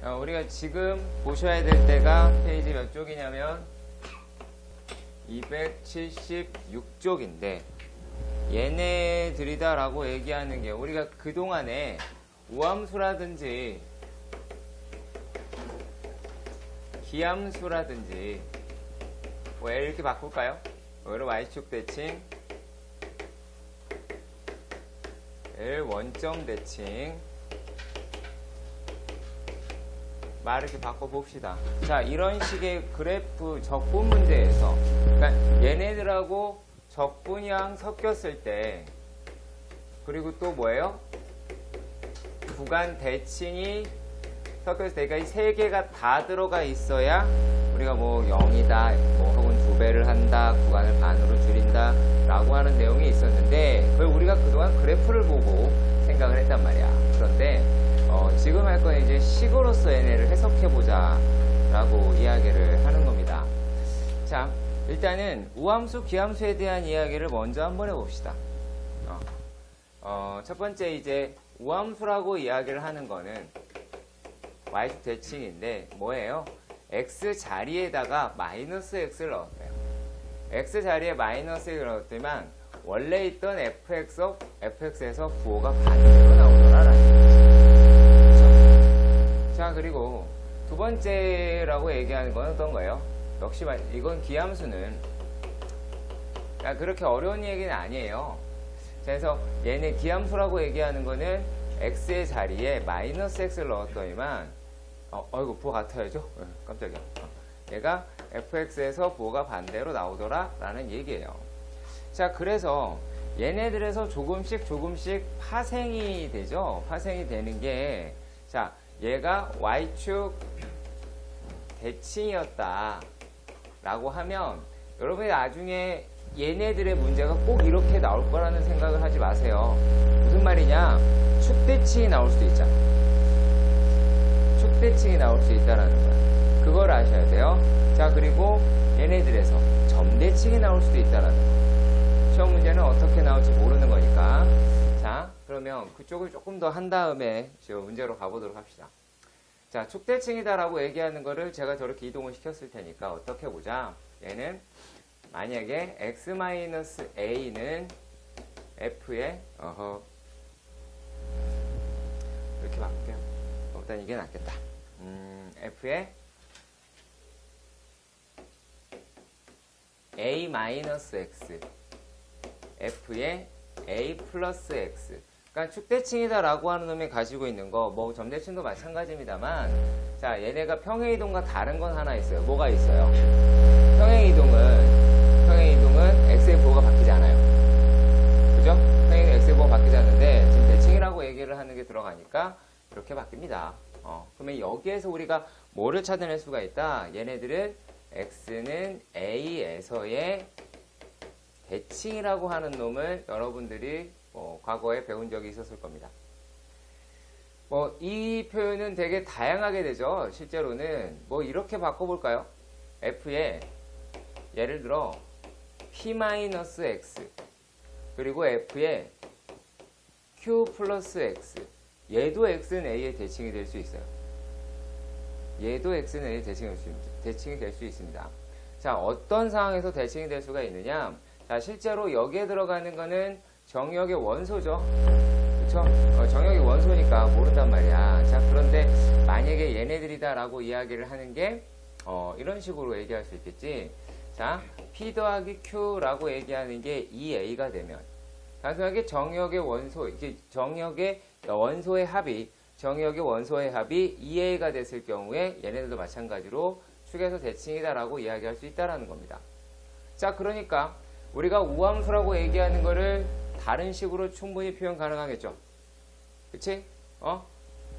우리가 지금 보셔야 될 때가 페이지 몇 쪽이냐면 276쪽인데 얘네들이다 라고 얘기하는 게 우리가 그동안에 우함수라든지 기함수라든지 뭐 이렇게 바꿀까요? 여기로 y축 대칭 L 원점 대칭 말 이렇게 바꿔봅시다. 자, 이런 식의 그래프 적분 문제에서 그러니까 얘네들하고 적분이랑 섞였을 때 그리고 또 뭐예요? 구간 대칭이 섞였을 때 그러니까 이 세 개가 다 들어가 있어야 우리가 뭐 0이다 뭐 혹은 2배를 한다 구간을 반으로 줄인다 라고 하는 내용이 있었는데 그걸 우리가 그동안 그래프를 보고 생각을 했단 말이야. 그런데 지금 할 건 이제 식으로서 얘네를 해석해보자 라고 이야기를 하는 겁니다. 자, 일단은 우함수, 기함수에 대한 이야기를 먼저 한번 해봅시다. 첫 번째 이제 우함수라고 이야기를 하는 거는 y축 대칭인데 뭐예요? x 자리에다가 마이너스 x를 넣었대요. x 자리에 마이너스 x를 넣었더니만 원래 있던 fx에서 부호가 반대로 나오더라라는 거죠. 자, 그리고 두 번째라고 얘기하는 건 어떤 거예요? 역시 이건 기함수는 그렇게 어려운 얘기는 아니에요. 그래서 얘네 기함수라고 얘기하는 거는 x의 자리에 마이너스 x를 넣었더니만 이거 부호 같아야죠? 깜짝이야. 얘가 fx에서 부호가 반대로 나오더라 라는 얘기예요. 자, 그래서 얘네들에서 조금씩 파생이 되죠. 파생이 되는 게 자, 얘가 y축 대칭이었다 라고 하면 여러분이 나중에 얘네들의 문제가 꼭 이렇게 나올 거라는 생각을 하지 마세요. 무슨 말이냐? 축대칭이 나올 수도 있잖아. 축대칭이 나올 수 있다라는 거야. 그걸 아셔야 돼요. 자, 그리고 얘네들에서 점대칭이 나올 수도 있다라는 거. 시험 문제는 어떻게 나올지 모르는 거니까. 자, 그러면 그쪽을 조금 더 한 다음에 지금 문제로 가보도록 합시다. 자, 축대칭이다라고 얘기하는 거를 제가 저렇게 이동을 시켰을 테니까 어떻게 보자. 얘는 만약에 x-a는 f에 이렇게 바꿀게요. 일단 이게 낫겠다. f에 a-x f에 a 플러스 x 그러니까 축대칭이다 라고 하는 놈이 가지고 있는 거 뭐 점대칭도 마찬가지입니다만 자, 얘네가 평행이동과 다른 건 하나 있어요. 뭐가 있어요? 평행이동은 x의 부호가 바뀌지 않아요. 그죠? 평행이동 x의 부호가 바뀌지 않는데 지금 대칭이라고 얘기를 하는 게 들어가니까 이렇게 바뀝니다. 그러면 여기에서 우리가 뭐를 찾아낼 수가 있다? 얘네들은 x는 a에서의 대칭이라고 하는 놈을 여러분들이 과거에 배운 적이 있었을 겁니다. 이 표현은 되게 다양하게 되죠. 실제로는 이렇게 바꿔볼까요? f에 예를 들어 p-x 그리고 f에 q 플러스 x 얘도 x는 a의 대칭이 될 수 있어요. 얘도 x는 a의 대칭이 될 수 있습니다. 자, 어떤 상황에서 대칭이 될 수가 있느냐? 자, 실제로 여기에 들어가는 거는 정역의 원소죠. 그쵸? 정역의 원소니까 모른단 말이야. 자, 그런데 만약에 얘네들이다 라고 이야기를 하는 게 이런 식으로 얘기할 수 있겠지. 자, p 더하기 q 라고 얘기하는 게 2a가 되면 단순하게 정역의 원소, 이게 정역의 원소의 합이 2a가 됐을 경우에 얘네들도 마찬가지로 축에서 대칭이다 라고 이야기할 수 있다라는 겁니다. 자, 그러니까 우리가 우함수라고 얘기하는 거를 다른 식으로 충분히 표현 가능하겠죠. 그치?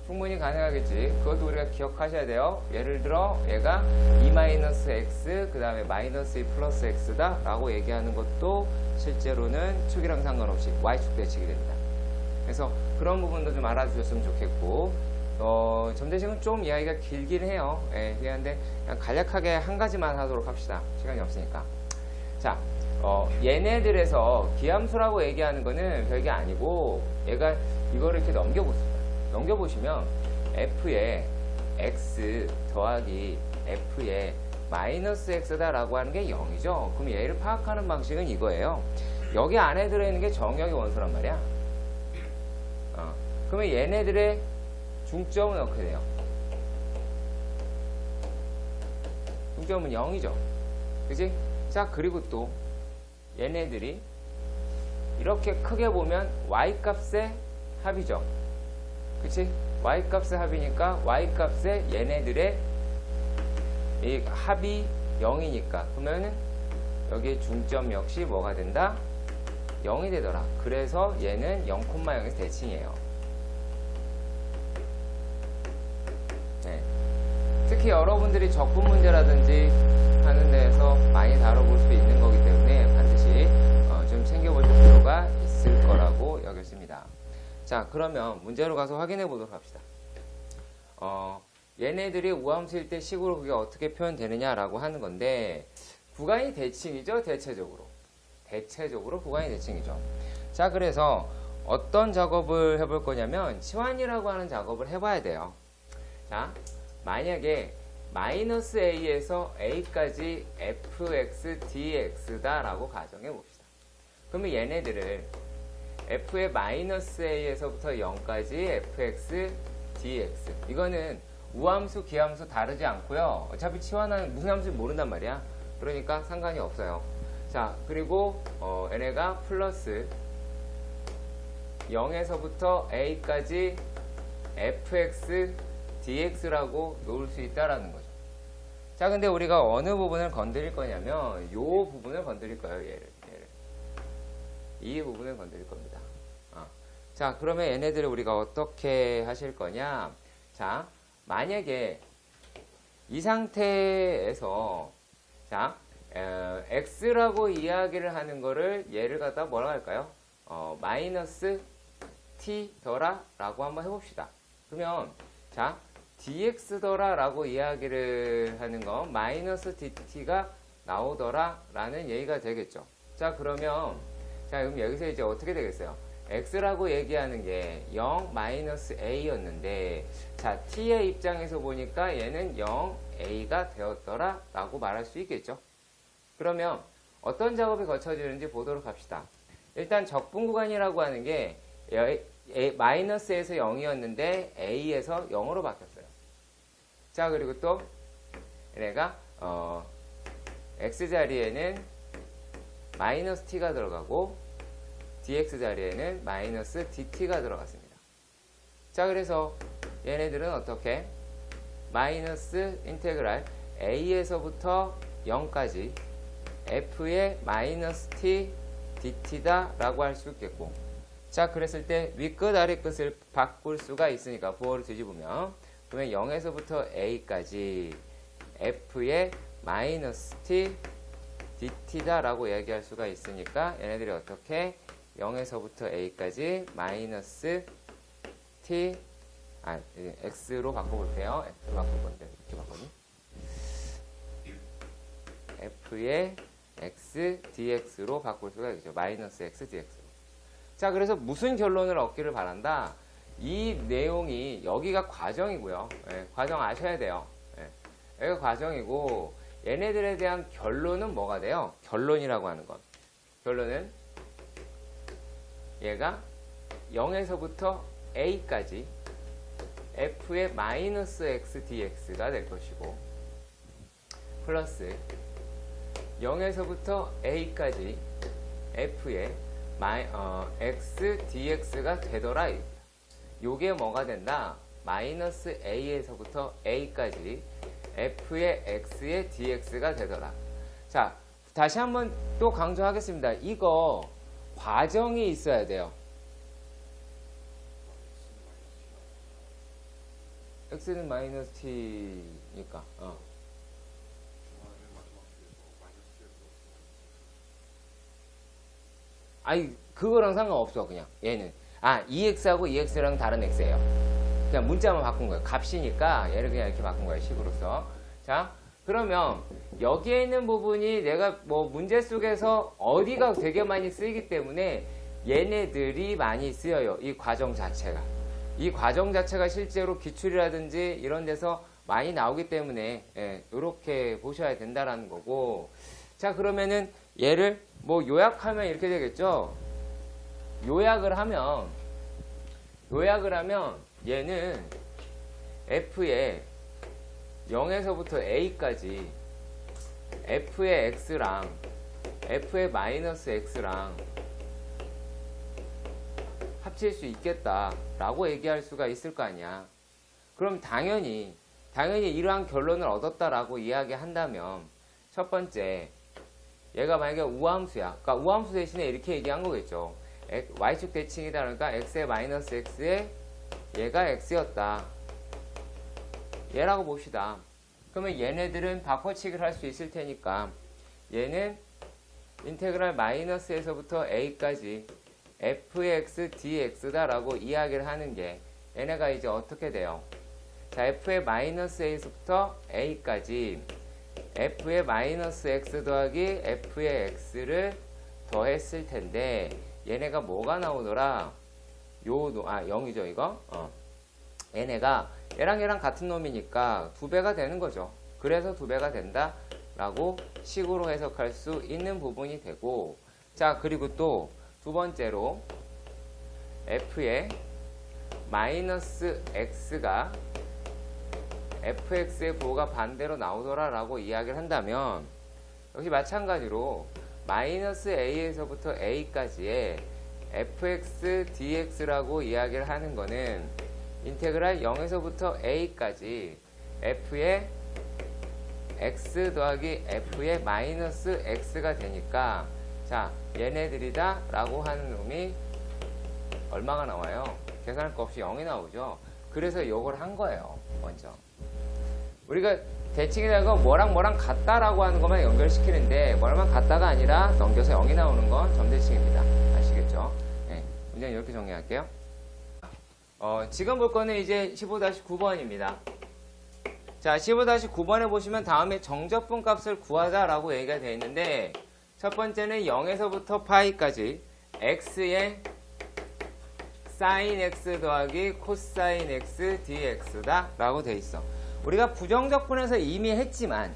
충분히 가능하겠지. 그것도 우리가 기억하셔야 돼요. 예를 들어 얘가 2-x 그 다음에 -2 플러스 x다 라고 얘기하는 것도 실제로는 축이랑 상관없이 y축 대칭이 됩니다. 그래서 그런 부분도 좀 알아주셨으면 좋겠고 점대칭은 좀 이야기가 길긴 해요. 그런데 그냥 간략하게 한 가지만 하도록 합시다. 시간이 없으니까. 자, 얘네들에서 기함수라고 얘기하는 거는 별게 아니고 얘가 이거를 이렇게 넘겨보시면 f에 x 더하기 f의 마이너스 x다라고 하는 게 0이죠. 그럼 얘를 파악하는 방식은 이거예요. 여기 안에 들어있는 게 정역의 원소란 말이야. 그러면 얘네들의 중점은 어떻게 돼요? 중점은 0이죠. 그치? 자, 그리고 또 얘네들이 이렇게 크게 보면 y값의 합이죠. 그치? y값의 합이니까 y값의 얘네들의 이 합이 0이니까 그러면은 여기 중점 역시 뭐가 된다? 0이 되더라. 그래서 얘는 0,0에서 대칭이에요. 네. 특히 여러분들이 적분 문제라든지 하는 데에서 많이 다뤄볼 수 있는 거기 때문에 반드시 좀 챙겨볼 필요가 있을 거라고 여겼습니다. 자, 그러면 문제로 가서 확인해 보도록 합시다. 얘네들이 우함수일 때 식으로 그게 어떻게 표현되느냐라고 하는 건데 구간이 대칭이죠. 대체적으로 구간이 대칭이죠. 자, 그래서 어떤 작업을 해볼 거냐면 치환이라고 하는 작업을 해봐야 돼요. 자, 만약에 마이너스 a에서 a까지 fx dx다 라고 가정해 봅시다. 그러면 얘네들을 f의 마이너스 a에서부터 0까지 fx dx, 이거는 우함수 기함수 다르지 않고요. 어차피 치환하는 무슨 함수인지 모른단 말이야. 그러니까 상관이 없어요. 자, 그리고 얘네가 플러스 0에서부터 a까지 fx dx라고 놓을 수 있다라는 거죠. 자, 근데 우리가 어느 부분을 건드릴 거냐면 이 부분을 건드릴 거예요. 얘를. 이 부분을 건드릴 겁니다. 자, 그러면 얘네들을 우리가 어떻게 하실 거냐. 자, 만약에 이 상태에서 자, x라고 이야기를 하는 거를 얘를 갖다 뭐라고 할까요? 마이너스 t 더라 라고 한번 해봅시다. 그러면 자, dx더라 라고 이야기를 하는 거 마이너스 dt가 나오더라 라는 얘기가 되겠죠. 자, 그러면 자, 그럼 여기서 이제 어떻게 되겠어요? x라고 얘기하는 게 0 마이너스 a였는데 자, t의 입장에서 보니까 얘는 0a가 되었더라 라고 말할 수 있겠죠. 그러면 어떤 작업이 거쳐지는지 보도록 합시다. 일단 적분 구간이라고 하는 게 마이너스에서 0이었는데 a에서 0으로 바뀌었어요. 자, 그리고 또 얘네가 x 자리에는 마이너스 t가 들어가고 dx 자리에는 마이너스 dt가 들어갔습니다. 자, 그래서 얘네들은 어떻게? 마이너스 인테그랄 a에서부터 0까지 f의 마이너스 t dt다 라고 할 수 있겠고, 자, 그랬을 때 윗끝 아래끝을 바꿀 수가 있으니까 부호를 뒤집으면 그러면 0에서부터 a까지 f의 마이너스 t dt다 라고 얘기할 수가 있으니까 얘네들이 어떻게 0에서부터 a까지 마이너스 t x로 바꿔볼게요. x로 바꿀 건데 이렇게 바꾸니 f의 x dx로 바꿀 수가 있죠. 마이너스 x dx로. 자, 그래서 무슨 결론을 얻기를 바란다. 이 내용이 여기가 과정이고요. 예, 과정 아셔야 돼요. 예, 여기가 과정이고 얘네들에 대한 결론은 뭐가 돼요? 결론이라고 하는 건. 결론은 얘가 0에서부터 a까지 f의 마이너스 x dx가 될 것이고 플러스 0에서부터 a까지 f의 x dx가 되더라. 요게 뭐가 된다? 마이너스 a에서부터 a까지 f의 x의 dx가 되더라. 자, 다시 한번 또 강조하겠습니다. 이거 과정이 있어야 돼요. x는 마이너스 t니까. 아니, 그거랑 상관없어. 그냥 얘는 2x하고 2x랑 다른 x예요. 그냥 문자만 바꾼 거예요. 값이니까 얘를 그냥 이렇게 바꾼 거예요. 식으로서. 자, 그러면 여기에 있는 부분이 내가 뭐 문제 속에서 어디가 되게 많이 쓰이기 때문에 얘네들이 많이 쓰여요. 이 과정 자체가. 이 과정 자체가 실제로 기출이라든지 이런 데서 많이 나오기 때문에 이렇게 보셔야 된다라는 거고. 자, 그러면은 얘를 뭐 요약하면 이렇게 되겠죠. 요약을 하면 얘는 f의 0에서부터 a까지 f의 x랑 f의 마이너스 x랑 합칠 수 있겠다라고 얘기할 수가 있을 거 아니야. 그럼 당연히 이러한 결론을 얻었다라고 이야기한다면 첫 번째, 얘가 만약에 우함수야. 그러니까 우함수 대신에 이렇게 얘기한 거겠죠. y축 대칭이다. 그러니까 x의 마이너스 x에 얘가 x였다. 얘라고 봅시다. 그러면 얘네들은 바꿔치기를 할 수 있을 테니까 얘는 인테그랄 마이너스에서부터 a까지 fx dx다 라고 이야기를 하는 게 얘네가 이제 어떻게 돼요? 자, f의 마이너스 a에서부터 a까지 f의 마이너스 x 더하기 f의 x를 더했을 텐데 얘네가 뭐가 나오더라? 0이죠 이거? 얘네가 얘랑 같은 놈이니까 2배가 되는 거죠. 그래서 2배가 된다 라고 식으로 해석할 수 있는 부분이 되고, 자, 그리고 또 두 번째로 f의 마이너스 x가 fx의 부호가 반대로 나오더라 라고 이야기를 한다면 역시 마찬가지로 마이너스 a에서부터 a까지의 fx dx라고 이야기를 하는 거는 인테그랄 0에서부터 a까지 f의 x 더하기 f의 마이너스 x가 되니까, 자, 얘네들이다 라고 하는 놈이 얼마가 나와요? 계산할 거 없이 0이 나오죠. 그래서 이걸 한 거예요. 먼저 우리가 대칭이라는 건 뭐랑 같다라고 하는 것만 연결시키는데 뭐랑 같다가 아니라 넘겨서 0이 나오는 건 점대칭입니다. 아시겠죠? 네, 문제는 이렇게 정리할게요. 지금 볼 거는 이제 15-9번입니다. 자, 15-9번에 보시면 다음에 정적분 값을 구하자라고 얘기가 되어 있는데, 첫 번째는 0에서부터 파이까지 x의 sin x 더하기 코사인 x dx다 라고 되어 있어. 우리가 부정적분에서 이미 했지만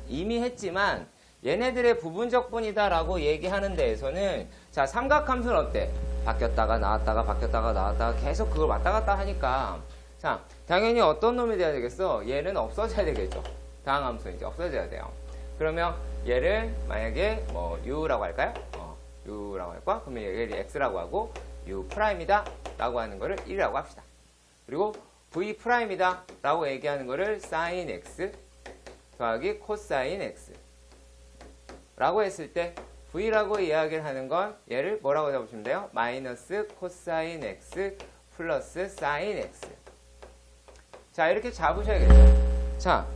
얘네들의 부분적분이다 라고 얘기하는 데에서는, 자, 삼각함수는 어때? 바뀌었다가 나왔다가 바뀌었다가 나왔다가 계속 그걸 왔다 갔다 하니까, 자, 당연히 어떤 놈이 돼야 되겠어? 얘는 없어져야 되겠죠. 다항 함수는 이제 없어져야 돼요. 그러면 얘를 만약에 뭐 u라고 할까요? u라고 할 거야. 그러면 얘를 x라고 하고 u 프라임이다 라고 하는 거를 1이라고 합시다. 그리고 v 프라임이다 라고 얘기하는 거를 sin x 더하기 코사인 x 라고 했을 때 v라고 이야기를 하는 건 얘를 뭐라고 잡으시면 돼요? 마이너스 코사인 x 플러스 sin x. 자, 이렇게 잡으셔야겠죠. 자,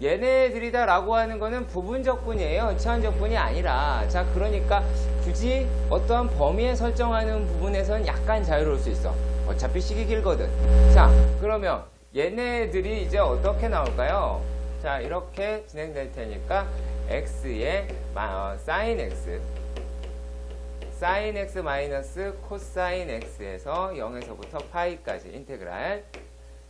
얘네들이다 라고 하는 거는 부분적분이에요. 치환적분이 아니라. 자, 그러니까 굳이 어떠한 범위에 설정하는 부분에서는 약간 자유로울 수 있어. 어차피 식이 길거든. 자, 그러면 얘네들이 이제 어떻게 나올까요? 자, 이렇게 진행될 테니까 x의 sin x 마이너스 코사인 x에서 0에서부터 파이까지 인테그랄.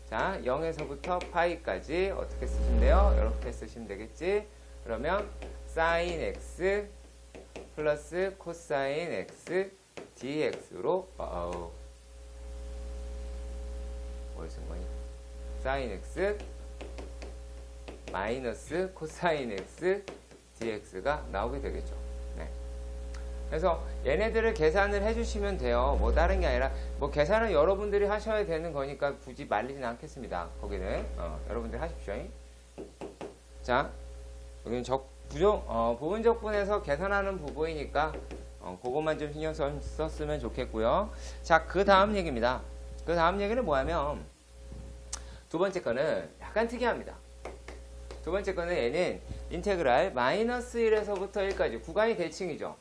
자, 0에서부터 파이까지 어떻게 쓰시면 돼요? 이렇게 쓰시면 되겠지? 그러면 sin x 플러스 코사인 x dx로 뭘 쓴 거니? sin x 마이너스 코사인 x dx가 나오게 되겠죠. 네. 그래서 얘네들을 계산을 해주시면 돼요. 뭐 다른 게 아니라 뭐 계산은 여러분들이 하셔야 되는 거니까 굳이 말리진 않겠습니다. 거기는 여러분들이 하십시오. 자, 여기는 부분적분에서 계산하는 부분이니까 그것만 좀 신경 썼으면 좋겠고요. 자, 그 다음 얘기입니다. 그 다음 얘기는 뭐냐면 두 번째 거는 약간 특이합니다. 두 번째 거는 얘는 인테그랄 마이너스 1에서부터 1까지 구간이 대칭이죠.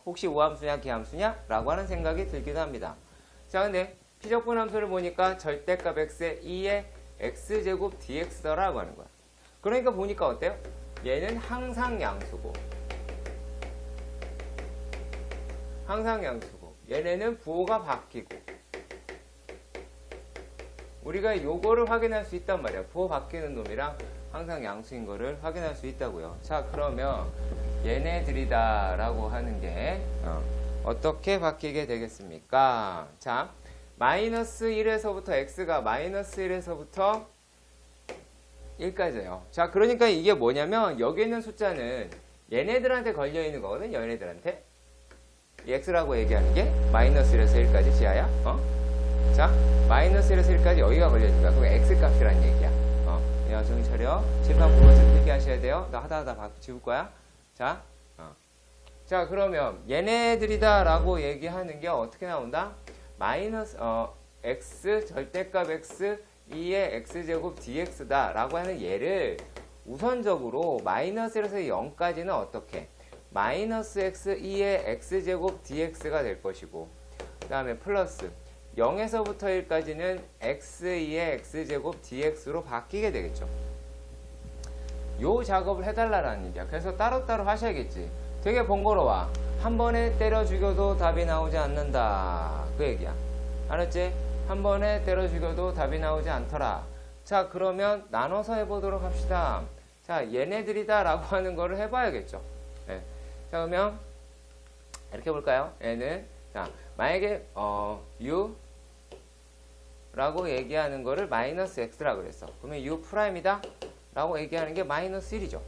혹시 우함수냐 기함수냐? 라고 하는 생각이 들기도 합니다. 자, 근데 피적분 함수를 보니까 절대값 x에 2의 x제곱 dx더라고 하는 거야. 그러니까 보니까 어때요? 얘는 항상 양수고 얘네는 부호가 바뀌고 우리가 요거를 확인할 수 있단 말이야. 부호 바뀌는 놈이랑 항상 양수인 거를 확인할 수 있다고요. 자, 그러면 얘네들이다 라고 하는 게 어떻게 바뀌게 되겠습니까? 자, 마이너스 1에서부터 x가 마이너스 1에서부터 1까지예요. 자, 그러니까 이게 뭐냐면 여기 있는 숫자는 얘네들한테 걸려 있는 거거든요. 얘네들한테. 이 x라고 얘기하는 게 마이너스 1에서 1까지 지하야. 자, 마이너스 1에서 1까지 여기가 걸려 있는 거야. 그게 x 값이란 얘기야. 야, 정신 차려. 칠판 보면서 필기하셔야 돼요. 나 하다 지울 거야. 자, 자, 그러면 얘네들이다 라고 얘기하는 게 어떻게 나온다? 마이너스 x 절대값 x 2의 x제곱 dx다 라고 하는 얘를 우선적으로 마이너스 1에서 0까지는 어떻게? 마이너스 x 2의 x제곱 dx가 될 것이고, 그 다음에 플러스 0에서부터 1까지는 x2의 x제곱 dx로 바뀌게 되겠죠. 요 작업을 해달라는 얘기야. 그래서 따로따로 하셔야겠지. 되게 번거로워. 한 번에 때려 죽여도 답이 나오지 않는다. 그 얘기야. 알았지? 한 번에 때려 죽여도 답이 나오지 않더라. 자, 그러면 나눠서 해보도록 합시다. 자, 얘네들이다 라고 하는 거를 해봐야겠죠. 네. 자, 그러면 이렇게 볼까요? 얘는 자, 만약에 u 라고 얘기하는 거를 마이너스 x라고 그랬어. 그러면 u 프라임이다 라고 얘기하는 게 마이너스 1이죠.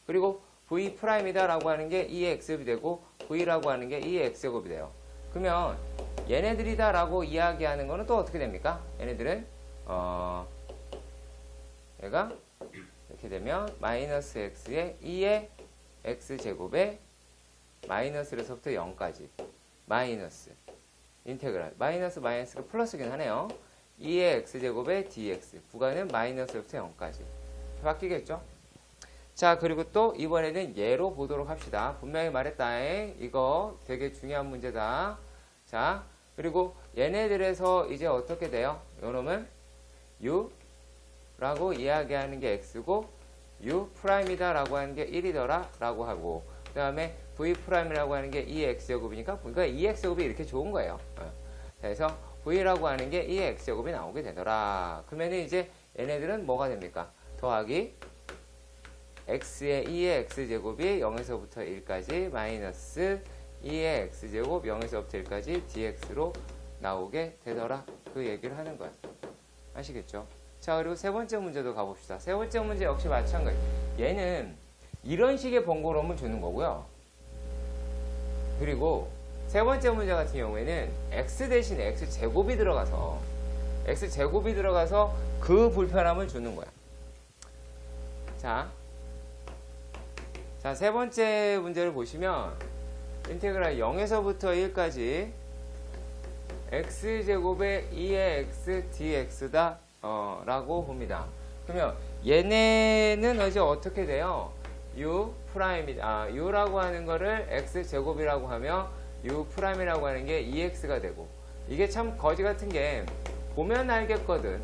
그리고 v 프라임이다 라고 하는 게 2의 x제곱이 되고 v라고 하는 게 2의 x제곱이 돼요. 그러면 얘네들이다 라고 이야기하는 거는 또 어떻게 됩니까? 얘네들은 얘가 이렇게 되면 마이너스 x의 2의 x제곱에 마이너스에서부터 0까지 마이너스 인테그랄 마이너스가 플러스긴 하네요. 2의 x제곱에 dx 구간은 마이너스부터 0까지 바뀌겠죠? 자, 그리고 또 이번에는 얘로 보도록 합시다. 분명히 말했다. 이거 되게 중요한 문제다. 자, 그리고 얘네들에서 이제 어떻게 돼요? 요놈은 u 라고 이야기하는 게 x고 u 프라임이다 라고 하는 게 1이더라 라고 하고, 그 다음에 v 프라임이라고 하는 게 2의 x제곱이니까 그러니까 2의 x제곱이 이렇게 좋은 거예요. 그래서 v라고 하는 게 2의 x제곱이 나오게 되더라. 그러면 이제 얘네들은 뭐가 됩니까? 더하기 x의 2의 x제곱이 0에서부터 1까지 마이너스 2의 x제곱 0에서부터 1까지 dx로 나오게 되더라. 그 얘기를 하는 거야. 아시겠죠? 자, 그리고 세 번째 문제도 가봅시다. 세 번째 문제 역시 마찬가지. 얘는 이런 식의 번거로움을 주는 거고요. 그리고 세 번째 문제 같은 경우에는 x 대신에 x제곱이 들어가서 그 불편함을 주는 거야. 자, 세 번째 문제를 보시면 인테그랄 0에서부터 1까지 x제곱의 2의 x dx다 라고 봅니다. 그러면 얘네는 이제 어떻게 돼요? u 프라임이다. u라고 하는 거를 x제곱이라고 하며 u 프라임이라고 하는 게 2x가 되고, 이게 참 거지 같은 게 보면 알겠거든.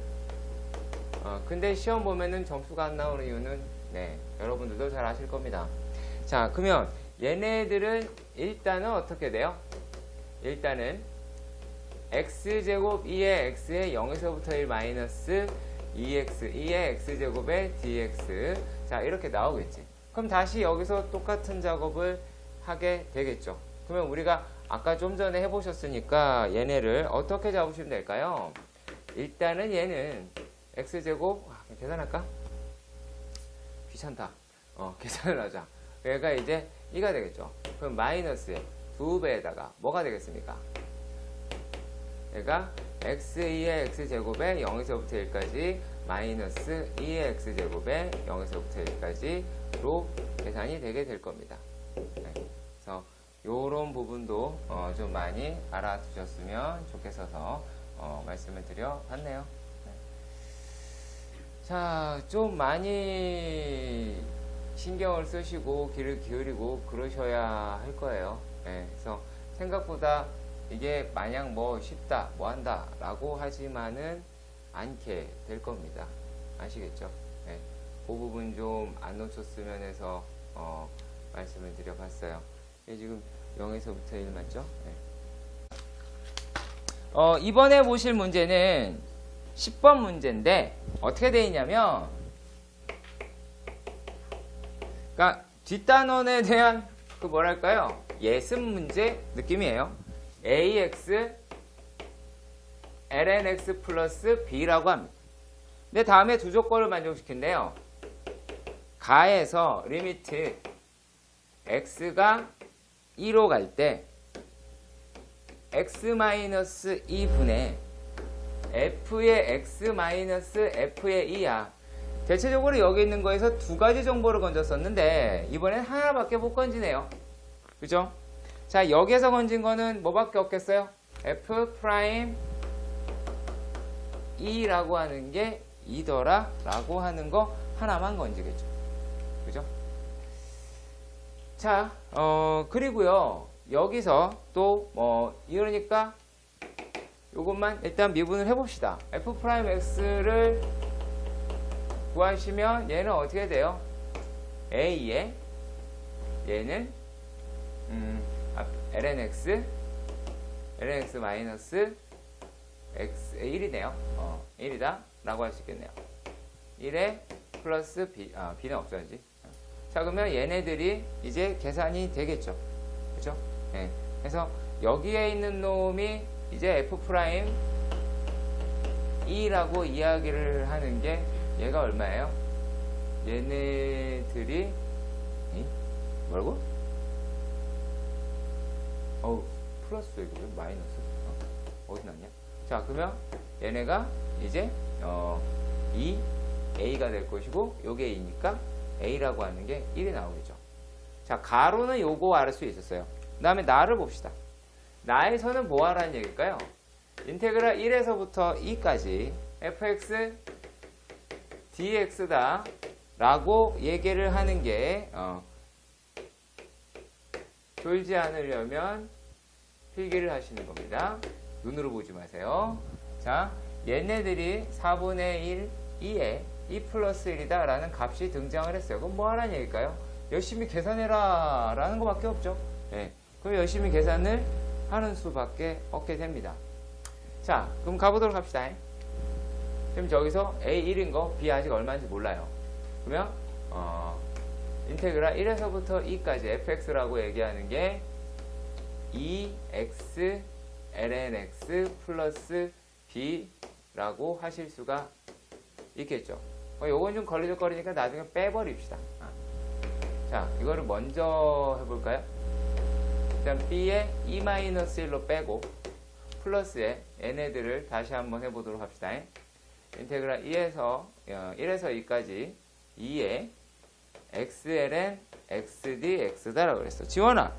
근데 시험 보면은 점수가 안 나오는 이유는 여러분들도 잘 아실 겁니다. 자, 그러면 얘네들은 일단은 어떻게 돼요? 일단은 x제곱 2의 x의 0에서부터 1 마이너스 2의 x제곱의 dx. 자, 이렇게 나오겠지. 그럼 다시 여기서 똑같은 작업을 하게 되겠죠. 그러면 우리가 아까 좀 전에 해보셨으니까 얘네를 어떻게 잡으시면 될까요? 일단은 얘는 x제곱, 계산할까? 귀찮다. 계산을 하자. 얘가 이제 2가 되겠죠. 그럼 마이너스의 2배에다가 뭐가 되겠습니까? 얘가 x2의 x제곱에 0에서부터 1까지 마이너스 2의 x제곱에 0에서부터 1까지로 계산이 되게 될 겁니다. 그래서 요런 부분도 좀 많이 알아두셨으면 좋겠어서 말씀을 드려봤네요. 자, 좀 많이 신경을 쓰시고 귀를 기울이고 그러셔야 할 거예요. 그래서 생각보다 이게 마냥 뭐 쉽다, 뭐 한다 라고 하지만은 않게 될 겁니다. 아시겠죠? 그 부분 좀 안 놓쳤으면 해서 말씀을 드려봤어요. 지금 0에서부터 1 맞죠? 이번에 보실 문제는 10번 문제인데 어떻게 돼 있냐면, 그러니까 뒷단원에 대한 그 뭐랄까요, 예습 문제 느낌이에요. ax lnx 플러스 b라고 합니다. 근데 다음에 두 조건을 만족시킨대요. 가에서 리미트 x가 2로 갈 때 x-2분의 f의 x-f의 2야. 대체적으로 여기 있는 거에서 두 가지 정보를 건졌었는데 이번엔 하나밖에 못 건지네요. 그죠? 자, 여기에서 건진 거는 뭐밖에 없겠어요? f'2라고 하는 게 2더라 라고 하는 거 하나만 건지겠죠. 그죠? 자, 그리고요, 여기서 또 이러니까 요것만 일단 미분을 해봅시다. f'x를 구하시면 얘는 어떻게 돼요? a에 얘는 lnx 마이너스 x 1이네요. 1이다 라고 할 수 있겠네요. 1에 플러스 b, b는 없어야지. 자, 그러면 얘네들이 이제 계산이 되겠죠. 그죠? 네. 그래서 여기에 있는 놈이 이제 f'2라고 이야기를 하는 게 얘가 얼마예요? 얘네들이 뭐라고? 플러스 이거 왜 마이너스? 어디 났냐? 자, 그러면 얘네가 이제 2a가 될 것이고 요게 2니까 a라고 하는 게 1이 나오겠죠. 자, 가로는 요거 알 수 있었어요. 그 다음에 나를 봅시다. 나에서는 뭐 하라는 얘기일까요? 인테그랄 1에서부터 2까지 fx dx다 라고 얘기를 하는 게 졸지 않으려면 필기를 하시는 겁니다. 눈으로 보지 마세요. 자, 얘네들이 4분의 1, 2에 2 플러스 1이다 라는 값이 등장을 했어요. 그럼 뭐 하라는 얘기일까요? 열심히 계산해라 라는 것밖에 없죠. 네. 그럼 열심히 계산을 하는 수밖에 없게 됩니다. 자, 그럼 가보도록 합시다. 지금 저기서 a 1인 거 b 아직 얼마인지 몰라요. 그러면 인테그랄 1에서부터 2까지 fx라고 얘기하는 게 2x lnx 플러스 b라고 하실 수가 있겠죠. 요건 좀 걸리적거리니까 나중에 빼버립시다. 자, 이거를 먼저 해볼까요? 일단 b에 2-1로 빼고 플러스에 얘네들을 다시 한번 해보도록 합시다. 인테그랄 1에서 2까지 2에 xln xdx다라고 그랬어. 지원아,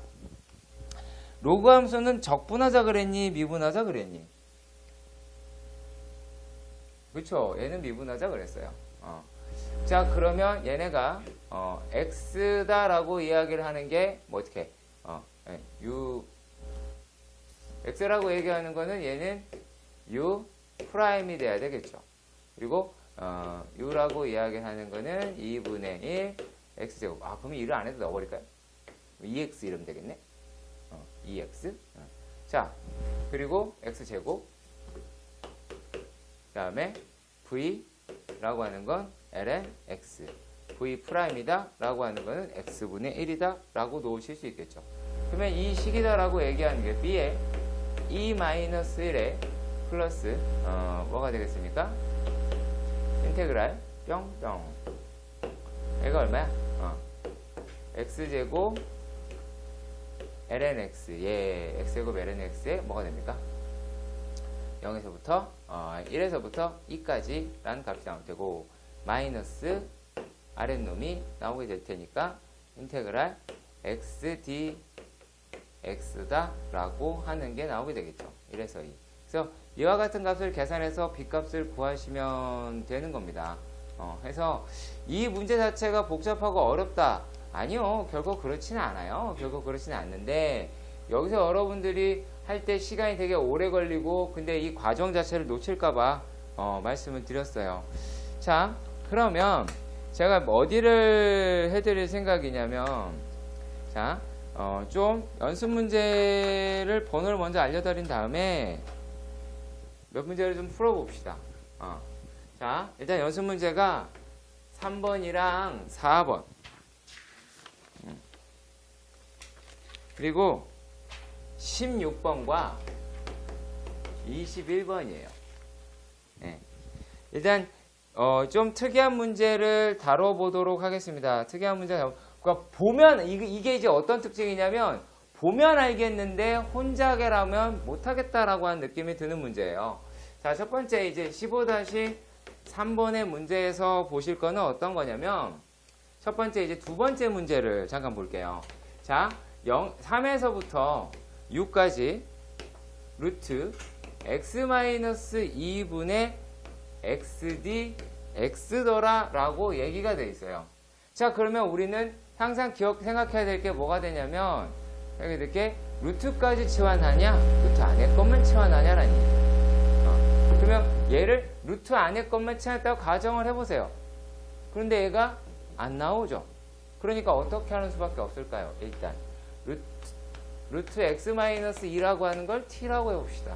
로그 함수는 적분하자 그랬니? 미분하자 그랬니? 그쵸? 얘는 미분하자 그랬어요. 자, 그러면 얘네가 x다라고 이야기를 하는 게 뭐 어떻게? x라고 얘기하는 거는 얘는 u 프라임이 돼야 되겠죠. 그리고 u라고 이야기하는 거는 2분의 1 x제곱. 그러면 1을 안에도 넣어버릴까요? 2x 이러면 되겠네. 2x. 자, 그리고 x제곱. 그 다음에 v라고 하는 건 ln x. v 프라임이다 라고 하는 거는 x분의 1이다 라고 놓으실 수 있겠죠. 그러면 이 식이다 라고 얘기하는 게 b에 2-1에 플러스 뭐가 되겠습니까? 인테그랄 뿅뿅. 얘가 얼마야? x제곱 lnx. x제곱 lnx에 뭐가 됩니까? 0에서부터 1에서부터 2까지 라는 값이 나올 테고 마이너스 아랫놈이 나오게 될 테니까 인테그랄 x dx다 라고 하는 게 나오게 되겠죠. 1에서 2. 그래서 이와 같은 값을 계산해서 b값을 구하시면 되는 겁니다. 해서 이 문제 자체가 복잡하고 어렵다. 아니요. 결국 그렇지는 않아요. 결국 그렇지는 않는데 여기서 여러분들이 할 때 시간이 되게 오래 걸리고 근데 이 과정 자체를 놓칠까봐 말씀을 드렸어요. 자, 그러면 제가 어디를 해드릴 생각이냐면 자, 좀 연습 문제를 번호를 먼저 알려드린 다음에 몇 문제를 좀 풀어봅시다. 자, 일단 연습 문제가 3번이랑 4번. 그리고 16번과 21번이에요. 네. 일단 좀 특이한 문제를 다뤄보도록 하겠습니다. 특이한 문제, 그러니까 보면 이게 이제 어떤 특징이냐면 보면 알겠는데 혼자 해라면 못하겠다라고 하는 느낌이 드는 문제예요. 자, 첫 번째 이제 15-3번의 문제에서 보실 거는 어떤 거냐면 첫 번째 이제 두 번째 문제를 잠깐 볼게요. 자, 3에서부터 6까지 루트 x-2분의 xd x더라 라고 얘기가 돼 있어요. 자, 그러면 우리는 항상 생각해야 될 게 뭐가 되냐면 여기 이렇게 루트까지 치환하냐 루트 안에 것만 치환하냐라는 얘기예요. 그러면 얘를 루트 안에 것만 치환했다고 가정을 해보세요. 그런데 얘가 안 나오죠. 그러니까 어떻게 하는 수밖에 없을까요? 일단 루트 x-2라고 하는 걸 t라고 해봅시다.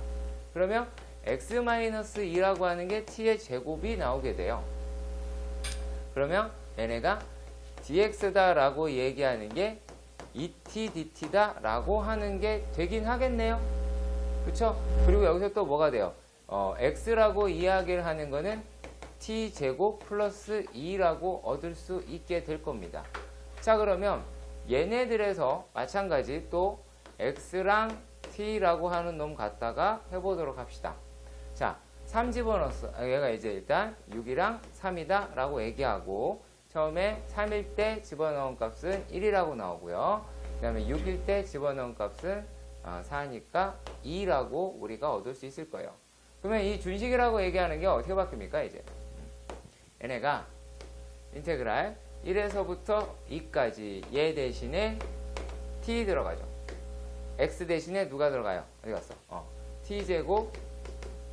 그러면 x-2라고 하는 게 t의 제곱이 나오게 돼요. 그러면 얘네가 dx다라고 얘기하는 게 2t dt다라고 하는 게 되긴 하겠네요. 그쵸? 그리고 여기서 또 뭐가 돼요? x라고 이야기를 하는 거는 t제곱 플러스 2라고 얻을 수 있게 될 겁니다. 자, 그러면 얘네들에서 마찬가지 또 x랑 t라고 하는 놈 갖다가 해보도록 합시다. 자, 3 집어넣었어. 얘가 이제 일단 6이랑 3이다 라고 얘기하고 처음에 3일 때 집어넣은 값은 1이라고 나오고요. 그 다음에 6일 때 집어넣은 값은 4니까 2라고 우리가 얻을 수 있을 거예요. 그러면 이 준식이라고 얘기하는 게 어떻게 바뀝니까? 이제 얘네가 인테그랄 1에서부터 2까지 얘 대신에 t 들어가죠. x 대신에 누가 들어가요? 어디 갔어? t제곱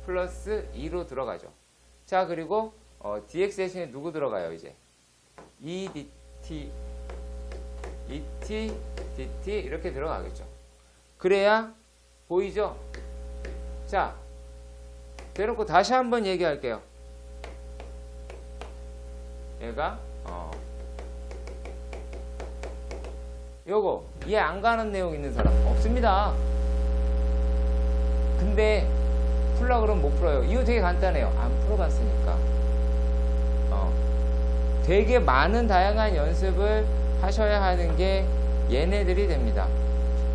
플러스 2로 들어가죠. 자, 그리고 dx 대신에 누구 들어가요? 이제 2dt, 2t, dt 이렇게 들어가겠죠. 그래야 보이죠? 자, 대놓고 다시 한번 얘기할게요. 얘가 요거 이해 안 가는 내용 있는 사람 없습니다. 근데 풀라 그러면 못 풀어요. 이거 되게 간단해요. 안 풀어봤으니까. 되게 많은 다양한 연습을 하셔야 하는 게 얘네들이 됩니다.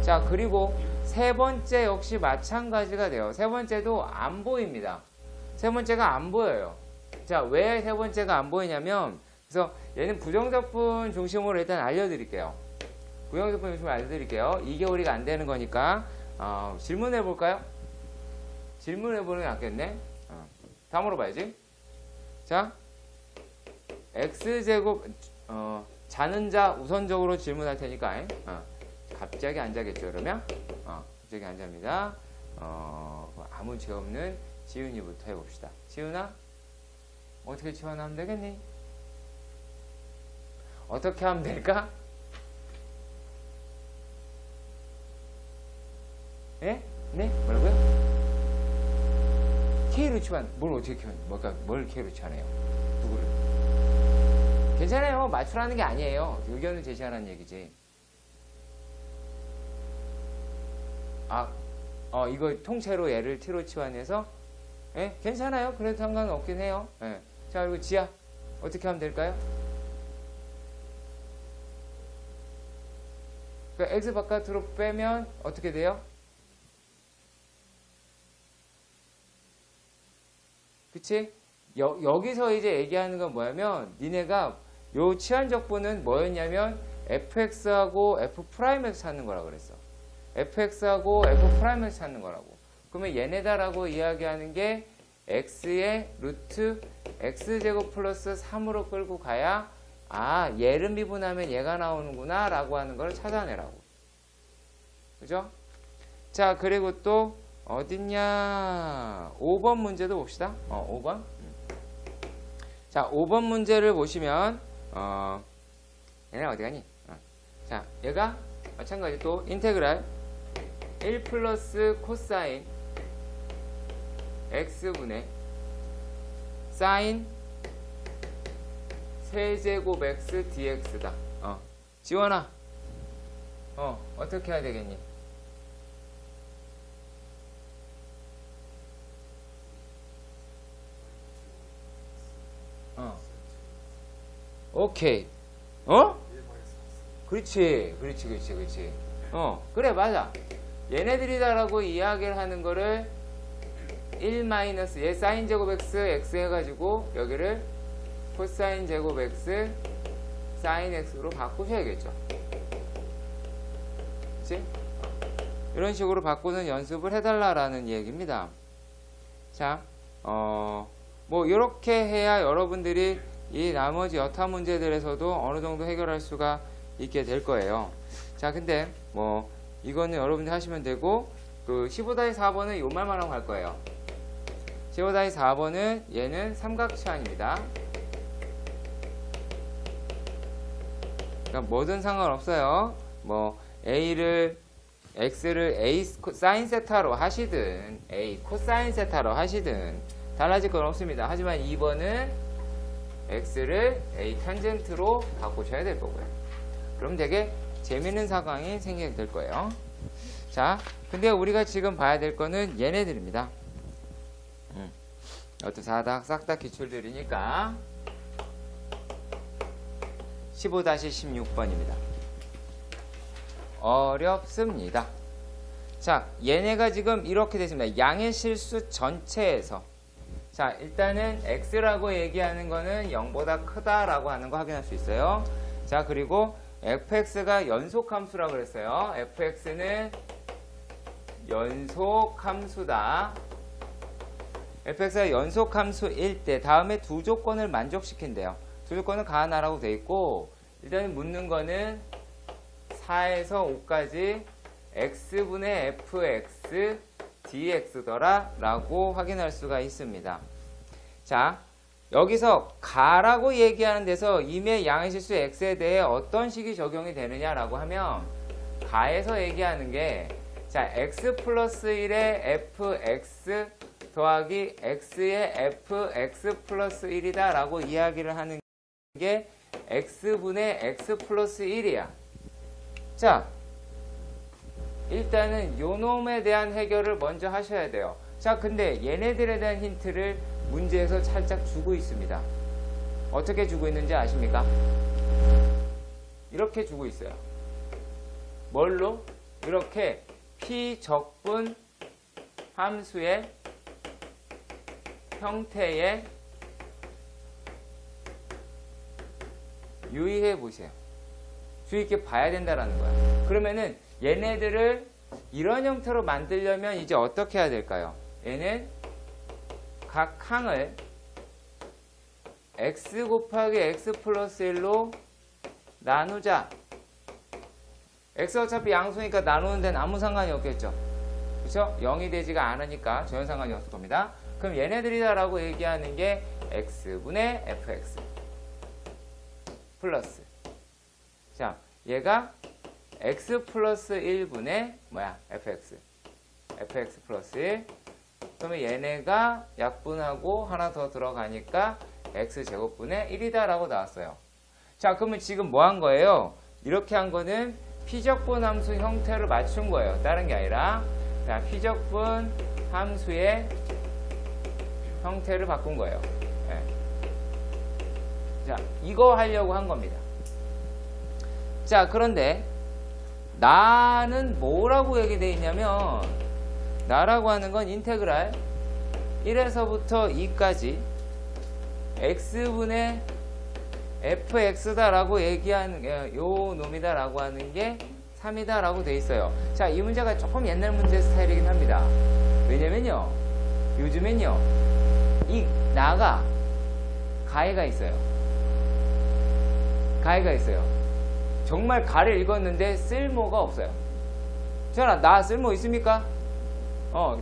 자, 그리고 세 번째 역시 마찬가지가 돼요. 세 번째도 안 보입니다. 세 번째가 안 보여요. 자, 왜 세 번째가 안 보이냐면 그래서 얘는 부정적분 중심으로 일단 알려드릴게요. 부정적분 중심으로 알려드릴게요. 이게 우리가 안 되는 거니까 질문해 볼까요? 질문해 보는 게 낫겠네. 다 물어봐야지. 자, x제곱 자는 자 우선적으로 질문할 테니까 갑자기 안 자겠죠. 그러면 갑자기 안 잡니다. 아무 죄 없는 지훈이부터 해봅시다. 지훈아, 어떻게 치환하면 되겠니? 어떻게 하면 될까? 예? 네? 뭐라고요? K로 치환. 뭘 어떻게 뭘 K로 치환해요? 누구를? 괜찮아요. 맞추라는 게 아니에요. 의견을 제시하라는 얘기지. 이거 통째로 얘를 T로 치환해서 예? 괜찮아요. 그래도 상관은 없긴 해요. 예. 자, 그리고 지아 어떻게 하면 될까요? 그러니까 X 바깥으로 빼면 어떻게 돼요? 그치? 여기서 이제 얘기하는 건 뭐냐면 니네가 요 치환적분은 뭐였냐면 fx하고 f'에서 찾는 거라고 그랬어. fx하고 f'에서 찾는 거라고. 그러면 얘네다라고 이야기하는 게 x의 루트 x제곱 플러스 3으로 끌고 가야 얘를 미분하면 얘가 나오는구나 라고 하는 걸 찾아내라고. 그죠? 자, 그리고 또 어딨냐? 5번 문제도 봅시다. 5번. 자, 5번 문제를 보시면 얘네 어디 가니? 자, 얘가 마찬가지 또 인테그랄 1 플러스 코사인 x분의 사인 세제곱 x dx다. 지원아, 어떻게 해야 되겠니? 오케이. 그렇지. 그래, 맞아. 얘네들이다라고 이야기를 하는 거를 1 마이너스 얘 사인 제곱 x 해가지고 여기를 코사인 제곱 x 사인 x로 바꾸셔야겠죠. 그치? 이런 식으로 바꾸는 연습을 해달라라는 얘기입니다. 자, 뭐 이렇게 해야 여러분들이 이 나머지 여타 문제들에서도 어느 정도 해결할 수가 있게 될 거예요. 자, 근데 뭐 이거는 여러분들 하시면 되고, 그 15-4번은 요 말만 하고 갈 거예요. 15-4번은 얘는 삼각치환입니다. 그러니까 뭐든 상관없어요. 뭐 x를 a 사인 세타로 하시든 a 코사인 세타로 하시든 달라질 건 없습니다. 하지만 2번은 x를 a 탄젠트로 바꾸셔야 될 거고요. 그럼 되게 재밌는 상황이 생기게 될 거예요. 자, 근데 우리가 지금 봐야 될 거는 얘네들입니다. 이것도 싹 다 기출들이니까 15-16번입니다. 어렵습니다. 자, 얘네가 지금 이렇게 됐습니다. 양의 실수 전체에서, 자, 일단은 x라고 얘기하는 거는 0보다 크다라고 하는 거 확인할 수 있어요. 자, 그리고 fx가 연속함수라고 그랬어요. fx는 연속함수다. fx가 연속함수일 때 다음에 두 조건을 만족시킨대요. 두 조건은 가하나라고 돼 있고, 일단 묻는 거는 4에서 5까지 x분의 fx dx더라 라고 확인할 수가 있습니다. 자, 여기서 가라고 얘기하는 데서 임의 양의 실수 x에 대해 어떤 식이 적용이 되느냐라고 하면, 가에서 얘기하는 게, 자, x 플러스 1의 fx 더하기 x의 fx 플러스 1이다 라고 이야기를 하는 게 x분의 x 플러스 1이야. 자, 일단은 요 놈에 대한 해결을 먼저 하셔야 돼요. 자, 근데 얘네들에 대한 힌트를 문제에서 살짝 주고 있습니다. 어떻게 주고 있는지 아십니까? 이렇게 주고 있어요. 뭘로? 이렇게 피적분 함수의 형태에 유의해 보세요. 주의 있게 봐야 된다라는 거야. 그러면은 얘네들을 이런 형태로 만들려면 이제 어떻게 해야 될까요? 얘는 각 항을 x 곱하기 x 플러스 1로 나누자. x 어차피 양수니까 나누는 데는 아무 상관이 없겠죠. 그렇죠? 0이 되지가 않으니까 전혀 상관이 없을 겁니다. 그럼 얘네들이다라고 얘기하는 게 x분의 fx 플러스, 자, 얘가 x 플러스 1분의 fx 플러스 1. 그러면 얘네가 약분하고 하나 더 들어가니까 x제곱분의 1이다 라고 나왔어요. 자, 그러면 지금 뭐 한 거예요? 이렇게 한 거는 피적분 함수 형태를 맞춘 거예요. 다른 게 아니라, 자, 피적분 함수의 형태를 바꾼 거예요. 네. 자, 이거 하려고 한 겁니다. 자, 그런데 나는 뭐라고 얘기되어 있냐면, 나라고 하는 건 인테그랄 1에서부터 2까지 x분의 fx다라고 얘기하는 요 놈이다 라고 하는 게 3이다 라고 돼 있어요. 자, 이 문제가 조금 옛날 문제 스타일이긴 합니다. 왜냐면요, 요즘엔요, 이 나가 가해가 있어요. 가해가 있어요. 정말 가를 읽었는데 쓸모가 없어요. 전화, 나 쓸모 있습니까?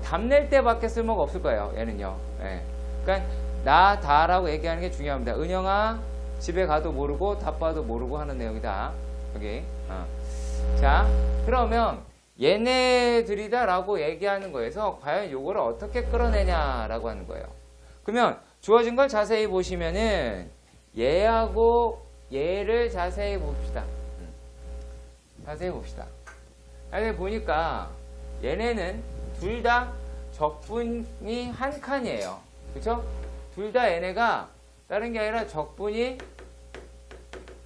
답낼 때밖에 쓸모가 없을 거예요. 얘는요. 예. 그러니까 나, 다라고 얘기하는 게 중요합니다. 은영아, 집에 가도 모르고 답 봐도 모르고 하는 내용이다. 여기. 자, 그러면 얘네들이다 라고 얘기하는 거에서 과연 요거를 어떻게 끌어내냐라고 하는 거예요. 그러면 주어진 걸 자세히 보시면은 얘하고 얘를 자세히 봅시다. 자세히 봅시다. 자세히 보니까 얘네는 둘 다 적분이 한 칸이에요. 그쵸? 둘 다 얘네가 다른 게 아니라 적분이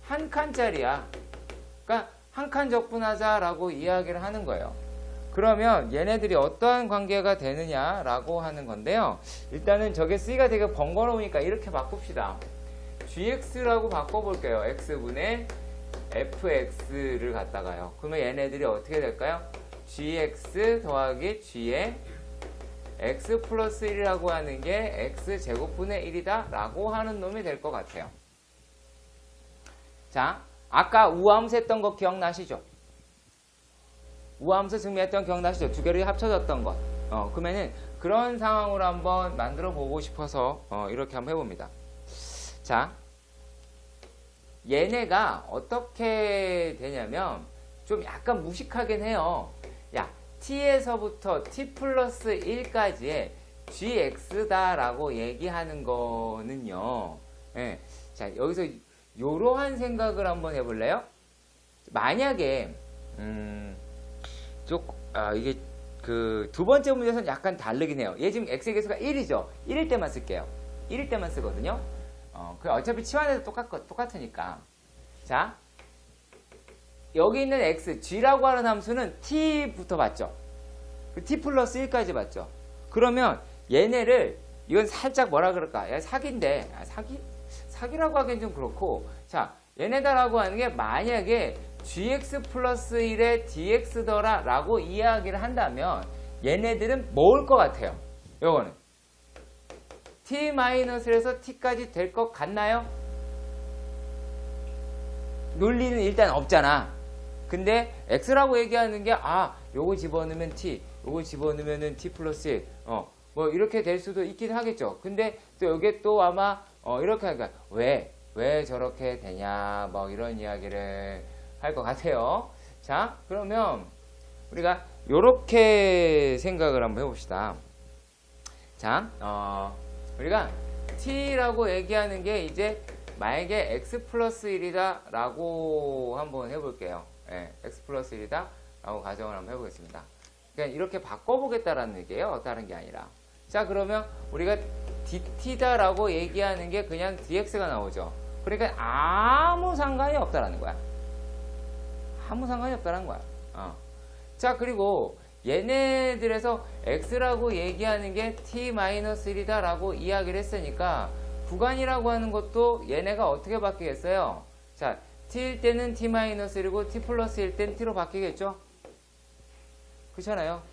한 칸짜리야. 그러니까 한 칸 적분하자라고 이야기를 하는 거예요. 그러면 얘네들이 어떠한 관계가 되느냐라고 하는 건데요. 일단은 저게 C가 되게 번거로우니까 이렇게 바꿉시다. GX라고 바꿔볼게요. X분의 FX를 갖다가요. 그러면 얘네들이 어떻게 될까요? GX 더하기 G의 X 플러스 1이라고 하는 게 X제곱분의 1이다 라고 하는 놈이 될 것 같아요. 자, 아까 우함수 했던 거 기억나시죠? 우함수 증명했던 거 기억나시죠? 두 개를 합쳐졌던 것. 그러면은 그런 상황으로 한번 만들어 보고 싶어서 이렇게 한번 해봅니다. 자, 얘네가 어떻게 되냐면 좀 약간 무식하긴 해요. 야, t에서부터 t 플러스 1까지의 gx다라고 얘기하는 거는요. 예. 자, 여기서 이러한 생각을 한번 해볼래요? 만약에 이게 그 두 번째 문제에서는 약간 다르긴 해요. 얘 지금 x의 개수가 1이죠. 1일 때만 쓸게요. 1일 때만 쓰거든요. 어차피 치환해도 똑같으니까. 자, 여기 있는 x, g라고 하는 함수는 t부터 봤죠. t 플러스 1까지 봤죠. 그러면 얘네를 이건 살짝 뭐라 그럴까? 야, 사기인데 사기라고 하기엔 좀 그렇고. 자, 얘네다라고 하는 게 만약에 gx 플러스 1의 dx더라 라고 이야기를 한다면 얘네들은 뭐일 것 같아요? 요거는 t-1에서 t까지 될 것 같나요? 논리는 일단 없잖아. 근데 x라고 얘기하는 게 요거 집어넣으면 t, 요거 집어넣으면 t 플러스 1 뭐 이렇게 될 수도 있긴 하겠죠. 근데 또 여기에 또 아마 이렇게 하니까 왜 저렇게 되냐 뭐 이런 이야기를 할 것 같아요. 자, 그러면 우리가 요렇게 생각을 한번 해봅시다. 자, 우리가 t라고 얘기하는 게 이제 만약에 x 플러스 1이다 라고 한번 해볼게요. 예, x 플러스 1이다 라고 가정을 한번 해보겠습니다. 그러니까 이렇게 바꿔보겠다라는 얘기예요. 다른 게 아니라. 자, 그러면 우리가 dt다 라고 얘기하는 게 그냥 dx가 나오죠. 그러니까 아무 상관이 없다라는 거야. 아무 상관이 없다는 거야. 자, 그리고 얘네들에서 x라고 얘기하는 게 t-1이다 라고 이야기를 했으니까 구간이라고 하는 것도 얘네가 어떻게 바뀌겠어요? 자, t일 때는 t-1이고 t 플러스 1 때는 t로 바뀌겠죠? 그렇잖아요.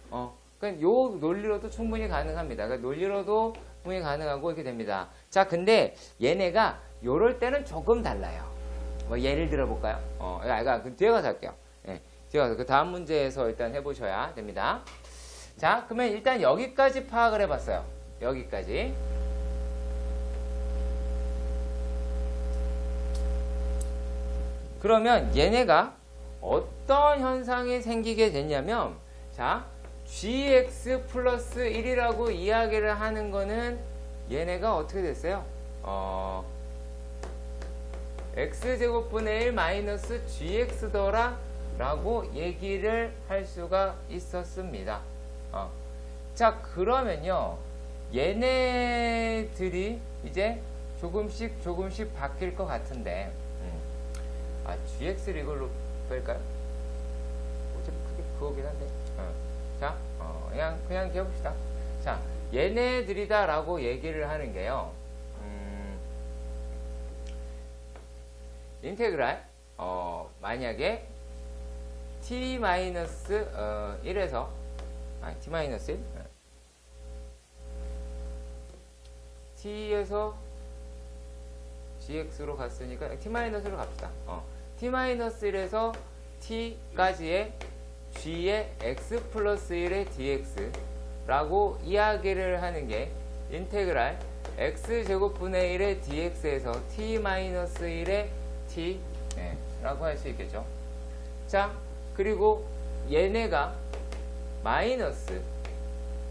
그러니까 요 논리로도 충분히 가능합니다. 그러니까 논리로도 충분히 가능하고 이렇게 됩니다. 자, 근데 얘네가 요럴 때는 조금 달라요. 뭐 예를 들어 볼까요? 그 뒤에 가서 할게요. 예, 뒤에 가서 그 다음 문제에서 일단 해보셔야 됩니다. 자, 그러면 일단 여기까지 파악을 해봤어요. 여기까지. 그러면 얘네가 어떤 현상이 생기게 됐냐면, 자, gx 플러스 1이라고 이야기를 하는 거는 얘네가 어떻게 됐어요? x제곱분의 1 마이너스 gx더라 라고 얘기를 할 수가 있었습니다. 자, 그러면요, 얘네들이 이제 조금씩 바뀔 것 같은데, gx를 이걸로 뺄까요? 어차피 그게 그거긴 한데. 자, 그냥 해봅시다. 자, 얘네들이다 라고 얘기를 하는 게요, 인테그랄, 만약에 t-1에서, t-1, t에서 gx로 갔으니까 t-로 갑시다. t-1에서 t까지의 g의 x 플러스 1의 dx 라고 이야기를 하는 게 인테그랄 x제곱분의 1의 dx에서 t-1의 t 라고 할 수 있겠죠. 자, 그리고 얘네가 마이너스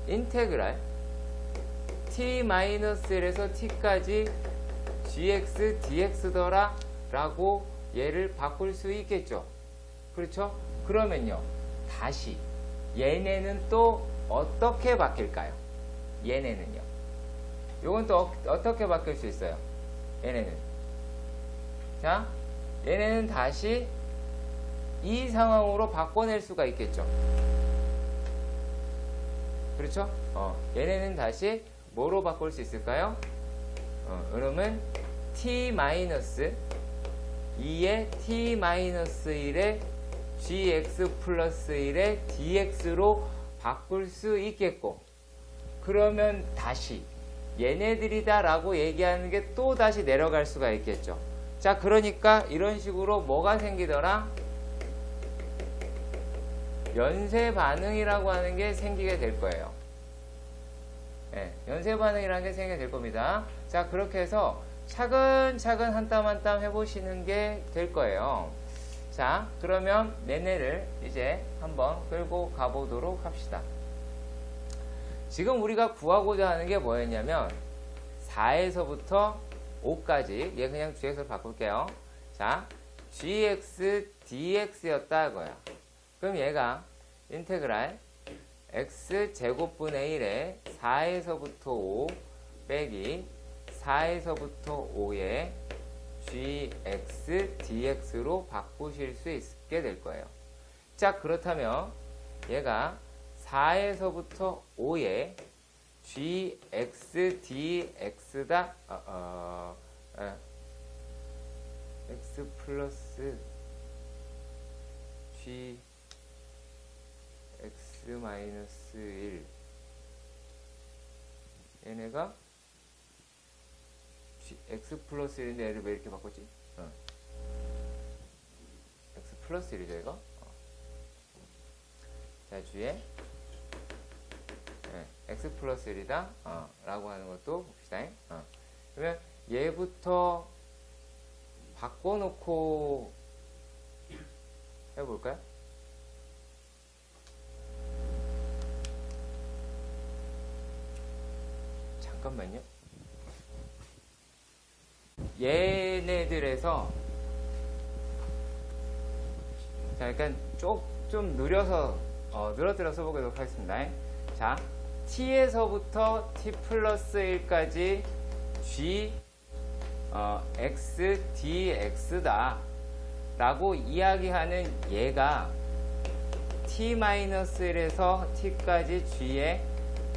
인테그랄 t-1에서 t까지 gx dx더라 라고 얘를 바꿀 수 있겠죠. 그렇죠? 그러면요, 다시 얘네는 또 어떻게 바뀔까요? 얘네는요, 요건 또 어떻게 바뀔 수 있어요? 얘네는, 자, 얘네는 다시 이 상황으로 바꿔낼 수가 있겠죠. 그렇죠? 얘네는 다시 뭐로 바꿀 수 있을까요? 그러면 t-2에 t-1에 gx 플러스 1에 dx로 바꿀 수 있겠고, 그러면 다시 얘네들이다 라고 얘기하는 게 또 다시 내려갈 수가 있겠죠. 자, 그러니까 이런 식으로 뭐가 생기더라? 연쇄 반응이라고 하는 게 생기게 될 거예요. 네, 연쇄 반응이라는 게 생기게 될 겁니다. 자, 그렇게 해서 차근차근 한 땀 한 땀 해보시는 게 될 거예요. 자, 그러면 얘네를 이제 한번 끌고 가보도록 합시다. 지금 우리가 구하고자 하는 게 뭐였냐면 4에서부터 5까지, 얘 그냥 gx로 바꿀게요. 자, gx dx였다 이거야. 그럼 얘가 인테그랄 x제곱분의 1에 4에서부터 5 빼기 4에서부터 5에 gx dx로 바꾸실 수 있게 될 거예요. 자, 그렇다면 얘가 4에서부터 5에 gx dx다 x 플러스 g x 마이너스 1 얘네가 x 플러스 1인데 얘를 왜 이렇게 바꿨지? x 플러스 1이죠 이거? 자, 주에 x 플러스 1이다 라고 하는 것도 봅시다. 그러면 얘부터 바꿔놓고 해볼까요? 잠깐만요. 얘네들에서 자, 약간 좀 느려서 늘어뜨려 써보도록 하겠습니다. 자, t에서부터 t 플러스 1까지 g x dx다 라고 이야기하는 얘가 t-1에서 t까지 g의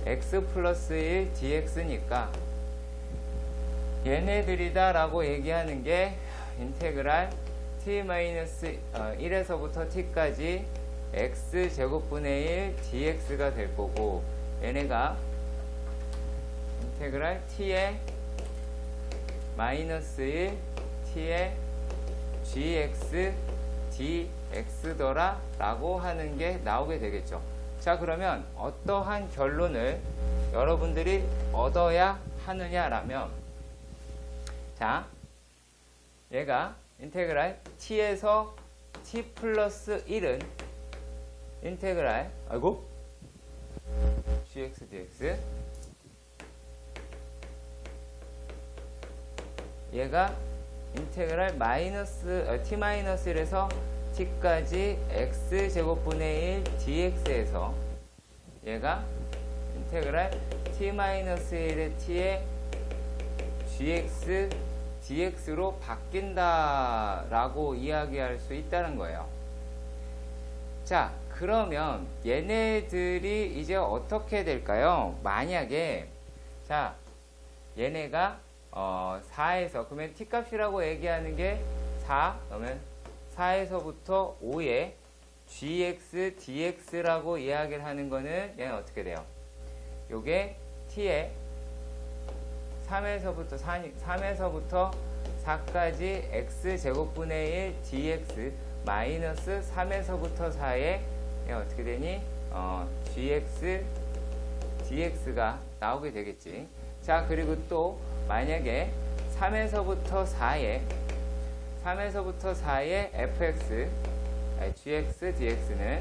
x 플러스 1 dx니까 얘네들이다 라고 얘기하는 게 인테그랄 t-1에서부터 t까지 x제곱분의 1 dx가 될 거고, 얘네가 인테그랄 t의 마이너스 1 t의 gx dx더라 라고 하는 게 나오게 되겠죠. 자, 그러면 어떠한 결론을 여러분들이 얻어야 하느냐라면, 자, 얘가 인테그랄 t에서 t 플러스 1은 인테그랄 gx dx, 얘가 인테그랄 t-1에서 t까지 x제곱분의 1 dx에서 얘가 인테그랄 t-1의 t의 gx dx로 바뀐다 라고 이야기할 수 있다는 거예요. 자, 그러면 얘네들이 이제 어떻게 될까요? 만약에 자, 얘네가 4에서, 그러면 t값이라고 얘기하는 게 4, 그러면 4에서부터 5에 gx dx라고 이야기를 하는 거는 얘는 어떻게 돼요? 요게 t의 3에서부터 4까지 x제곱분의 1 dx 마이너스 3에서부터 4에 어떻게 되니? gx dx가 나오게 되겠지. 자, 그리고 또 만약에 3에서부터 4에 fx gx dx는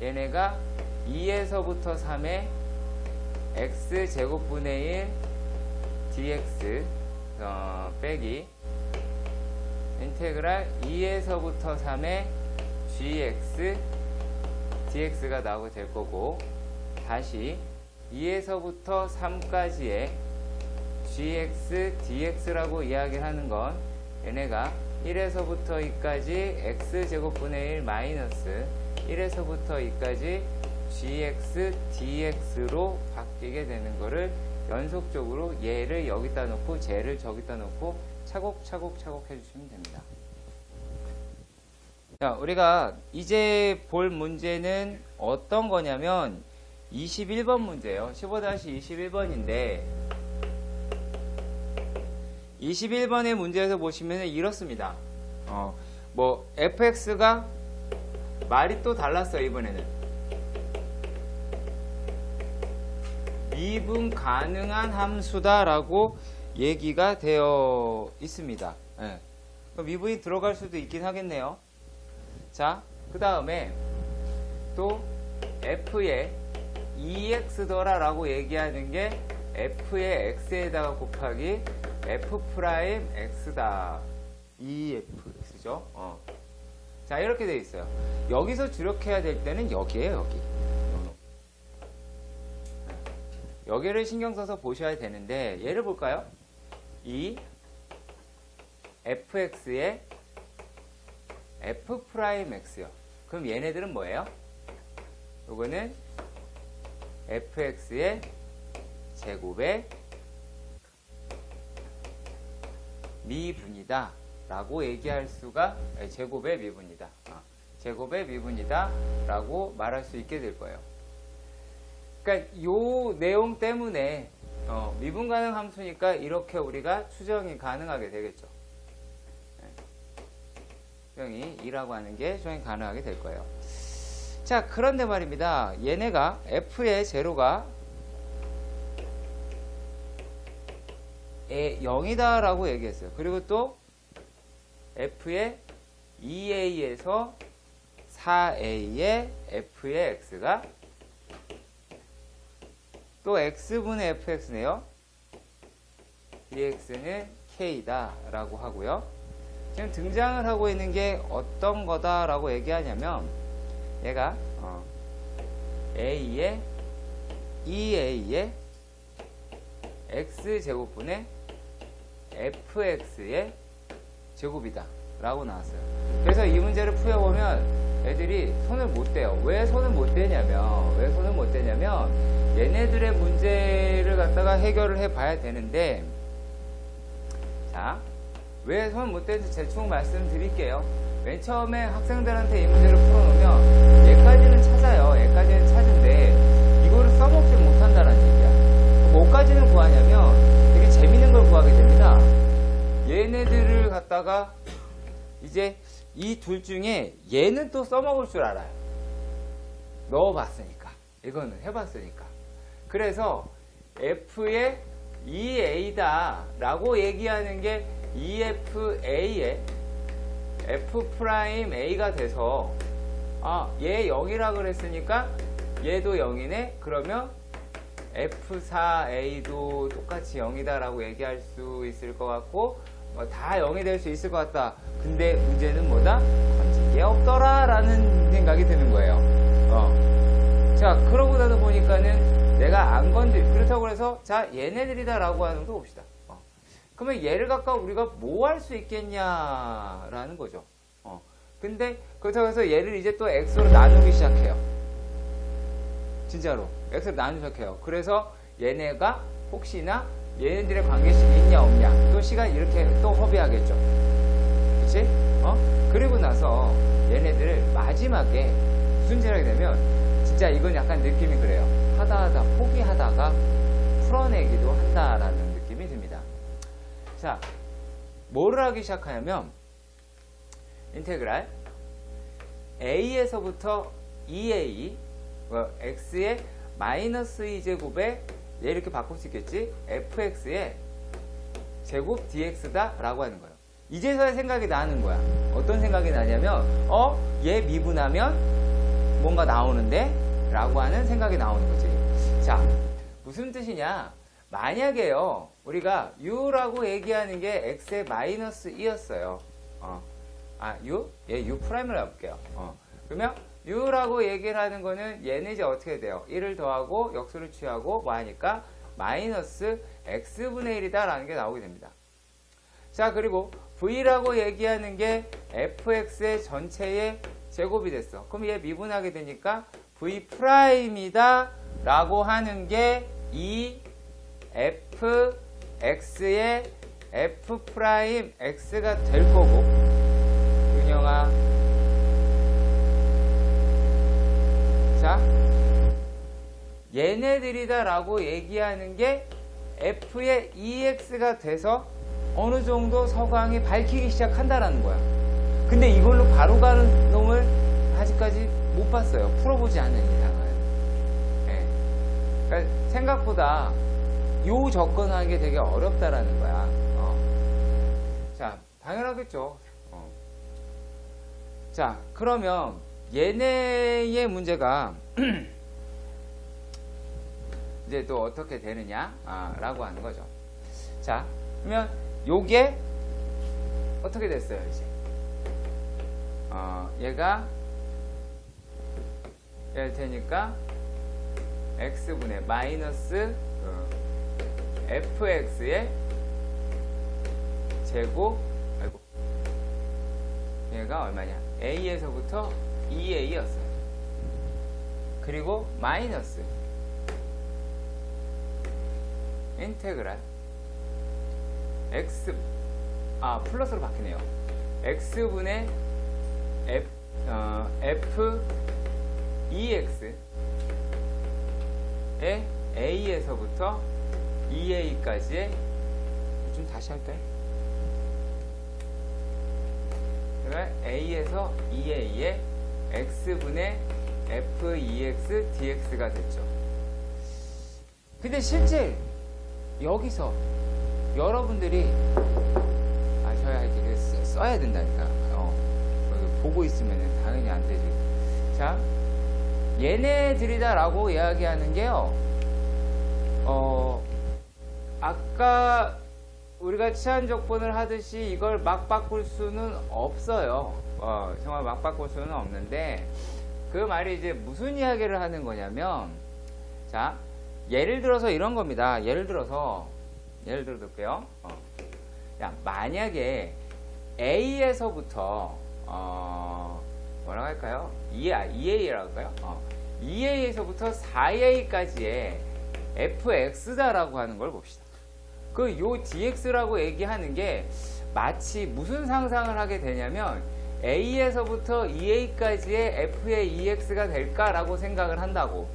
얘네가 2에서부터 3에 x제곱분의 1 dx 빼기 인테그랄 2에서부터 3의 gx dx가 나오게 될 거고, 다시 2에서부터 3까지의 gx dx라고 이야기를 하는 건 얘네가 1에서부터 2까지 x제곱분의 1 마이너스 1에서부터 2까지 gx dx로 바뀌게 되는 거를 연속적으로 얘를 여기다 놓고 쟤를 저기다 놓고 차곡차곡 해주시면 됩니다. 자, 우리가 이제 볼 문제는 어떤 거냐면 21번 문제예요. 15-21번인데 21번의 문제에서 보시면 이렇습니다. fx가 말이 또 달랐어요. 이번에는 미분 가능한 함수다 라고 얘기가 되어 있습니다. 네. 미분이 들어갈 수도 있긴 하겠네요. 자, 그 다음에 또 f의 2x더라 라고 얘기하는 게 f의 x에다가 곱하기 f'x다. 2fx죠. 자, 이렇게 되어 있어요. 여기서 주력해야 될 때는 여기에요, 여기. 여기를 신경 써서 보셔야 되는데, 얘를 볼까요? 이 fx의 f'x요. 그럼 얘네들은 뭐예요? 요거는 fx의 제곱의 미분이다 라고 얘기할 수가, 제곱의 미분이다. 제곱의 미분이다 라고 말할 수 있게 될 거예요. 그러니까 요 내용 때문에 미분 가능 함수니까 이렇게 우리가 추정이 가능하게 되겠죠. 추정이 2라고 하는 게 추정이 가능하게 될 거예요. 자, 그런데 말입니다. 얘네가 f의 제로가 0이다 라고 얘기했어요. 그리고 또 f의 2a에서 4a의 f의 x가 또 x분의 fx네요. dx는 k다 라고 하고요. 지금 등장을 하고 있는 게 어떤 거다 라고 얘기하냐면, 얘가 a의 2a의 x제곱분의 fx의 제곱이다 라고 나왔어요. 그래서 이 문제를 풀어보면 애들이 손을 못 대요. 왜 손을 못 대냐면 얘네들의 문제를 갖다가 해결을 해 봐야 되는데, 자, 왜 손을 못 대는지 대충 말씀드릴게요. 맨 처음에 학생들한테 이 문제를 풀어놓으면 얘까지는 찾아요. 얘까지는 찾은데 이거를 써먹지 못한다는 얘기야. 뭐까지는 구하냐면 되게 재밌는 걸 구하게 됩니다. 얘네들을 갖다가 이제 이 둘 중에 얘는 또 써먹을 줄 알아요. 넣어봤으니까. 이거는 해봤으니까. 그래서 f의 2a다 라고 얘기하는 게 2fa의 f'a가 돼서, 얘 0이라 그랬으니까 얘도 0이네. 그러면 f4a도 똑같이 0이다 라고 얘기할 수 있을 것 같고, 다 0이 될 수 있을 것 같다. 근데 문제는 뭐다? 건진 게 없더라 라는 생각이 드는 거예요. 자, 그러고 나서 보니까는 내가 안 그렇다고 해서 자, 얘네들이다 라고 하는 거 봅시다. 그러면 얘를 갖고 우리가 뭐 할 수 있겠냐 라는 거죠. 근데 그렇다고 해서 얘를 이제 또 x로 나누기 시작해요. 진짜로 x로 나누기 시작해요. 그래서 얘네가 혹시나 얘네들의 관계식이 있냐 없냐 또 시간 이렇게 또 허비하겠죠. 그치? 그리고 나서 얘네들을 마지막에 순진하게 되면 진짜 이건 약간 느낌이 그래요. 하다 포기하다가 풀어내기도 한다라는 느낌이 듭니다. 자, 뭐를 하기 시작하냐면 인테그랄 a에서부터 2a x의 마이너스 2제곱에 얘 이렇게 바꿀 수 있겠지? fx의 제곱 dx다 라고 하는 거예요. 이제서야 생각이 나는 거야. 어떤 생각이 나냐면 얘 미분하면 뭔가 나오는데? 라고 하는 생각이 나오는 거지. 자, 무슨 뜻이냐? 만약에요, 우리가 u라고 얘기하는 게 x의 마이너스 2였어요. u? 얘 u 프라임을 해볼게요. 그러면 u라고 얘기를 하는 거는 얘는 이제 어떻게 돼요? 1을 더하고 역수를 취하고 뭐 하니까 마이너스 x분의 1이다 라는 게 나오게 됩니다. 자, 그리고 v라고 얘기하는 게 fx의 전체의 제곱이 됐어. 그럼 얘 미분하게 되니까 v 프라임이다 라고 하는 게 이 fx의 f 프라임 x가 될 거고, 윤영아, 자, 얘네들이다 라고 얘기하는 게 f의 ex가 돼서 어느 정도 서광이 밝히기 시작한다라는 거야. 근데 이걸로 바로 가는 놈을 아직까지 못 봤어요. 풀어보지 않는 이상은. 네. 그러니까 생각보다 요 접근하는 게 되게 어렵다라는 거야. 자, 당연하겠죠. 자, 그러면 얘네의 문제가 이제 또 어떻게 되느냐 라고 하는 거죠. 자, 그러면 요게 어떻게 됐어요, 이제? 얘가 될 테니까 x분의 마이너스 fx의 제곱, 아이고, 얘가 얼마냐? a에서부터 2a였어요. 그리고 마이너스 인테그랄 x, 플러스로 바뀌네요. x분의 f ex의 a에서부터 2a까지의, 좀 다시 할까요? 그러니까 a에서 2a의 x분의 f ex dx가 됐죠. 근데 실제 여기서 여러분들이 아셔야 할 게 써야 된다니까. 보고 있으면 당연히 안 되지. 자, 얘네들이다 라고 이야기하는 게요, 아까 우리가 치환적분을 하듯이 이걸 막 바꿀 수는 없어요. 정말 막 바꿀 수는 없는데, 그 말이 이제 무슨 이야기를 하는 거냐면, 자, 예를 들어서 이런 겁니다. 예를 들어 볼게요. 야, 만약에 A에서부터 뭐라고 할까요? 2A라고 할까요? 2A에서부터 4A까지의 fx다라고 하는 걸 봅시다. 요 dx라고 얘기하는 게 마치 무슨 상상을 하게 되냐면 A에서부터 2A까지의 f의 ex가 될까라고 생각을 한다고.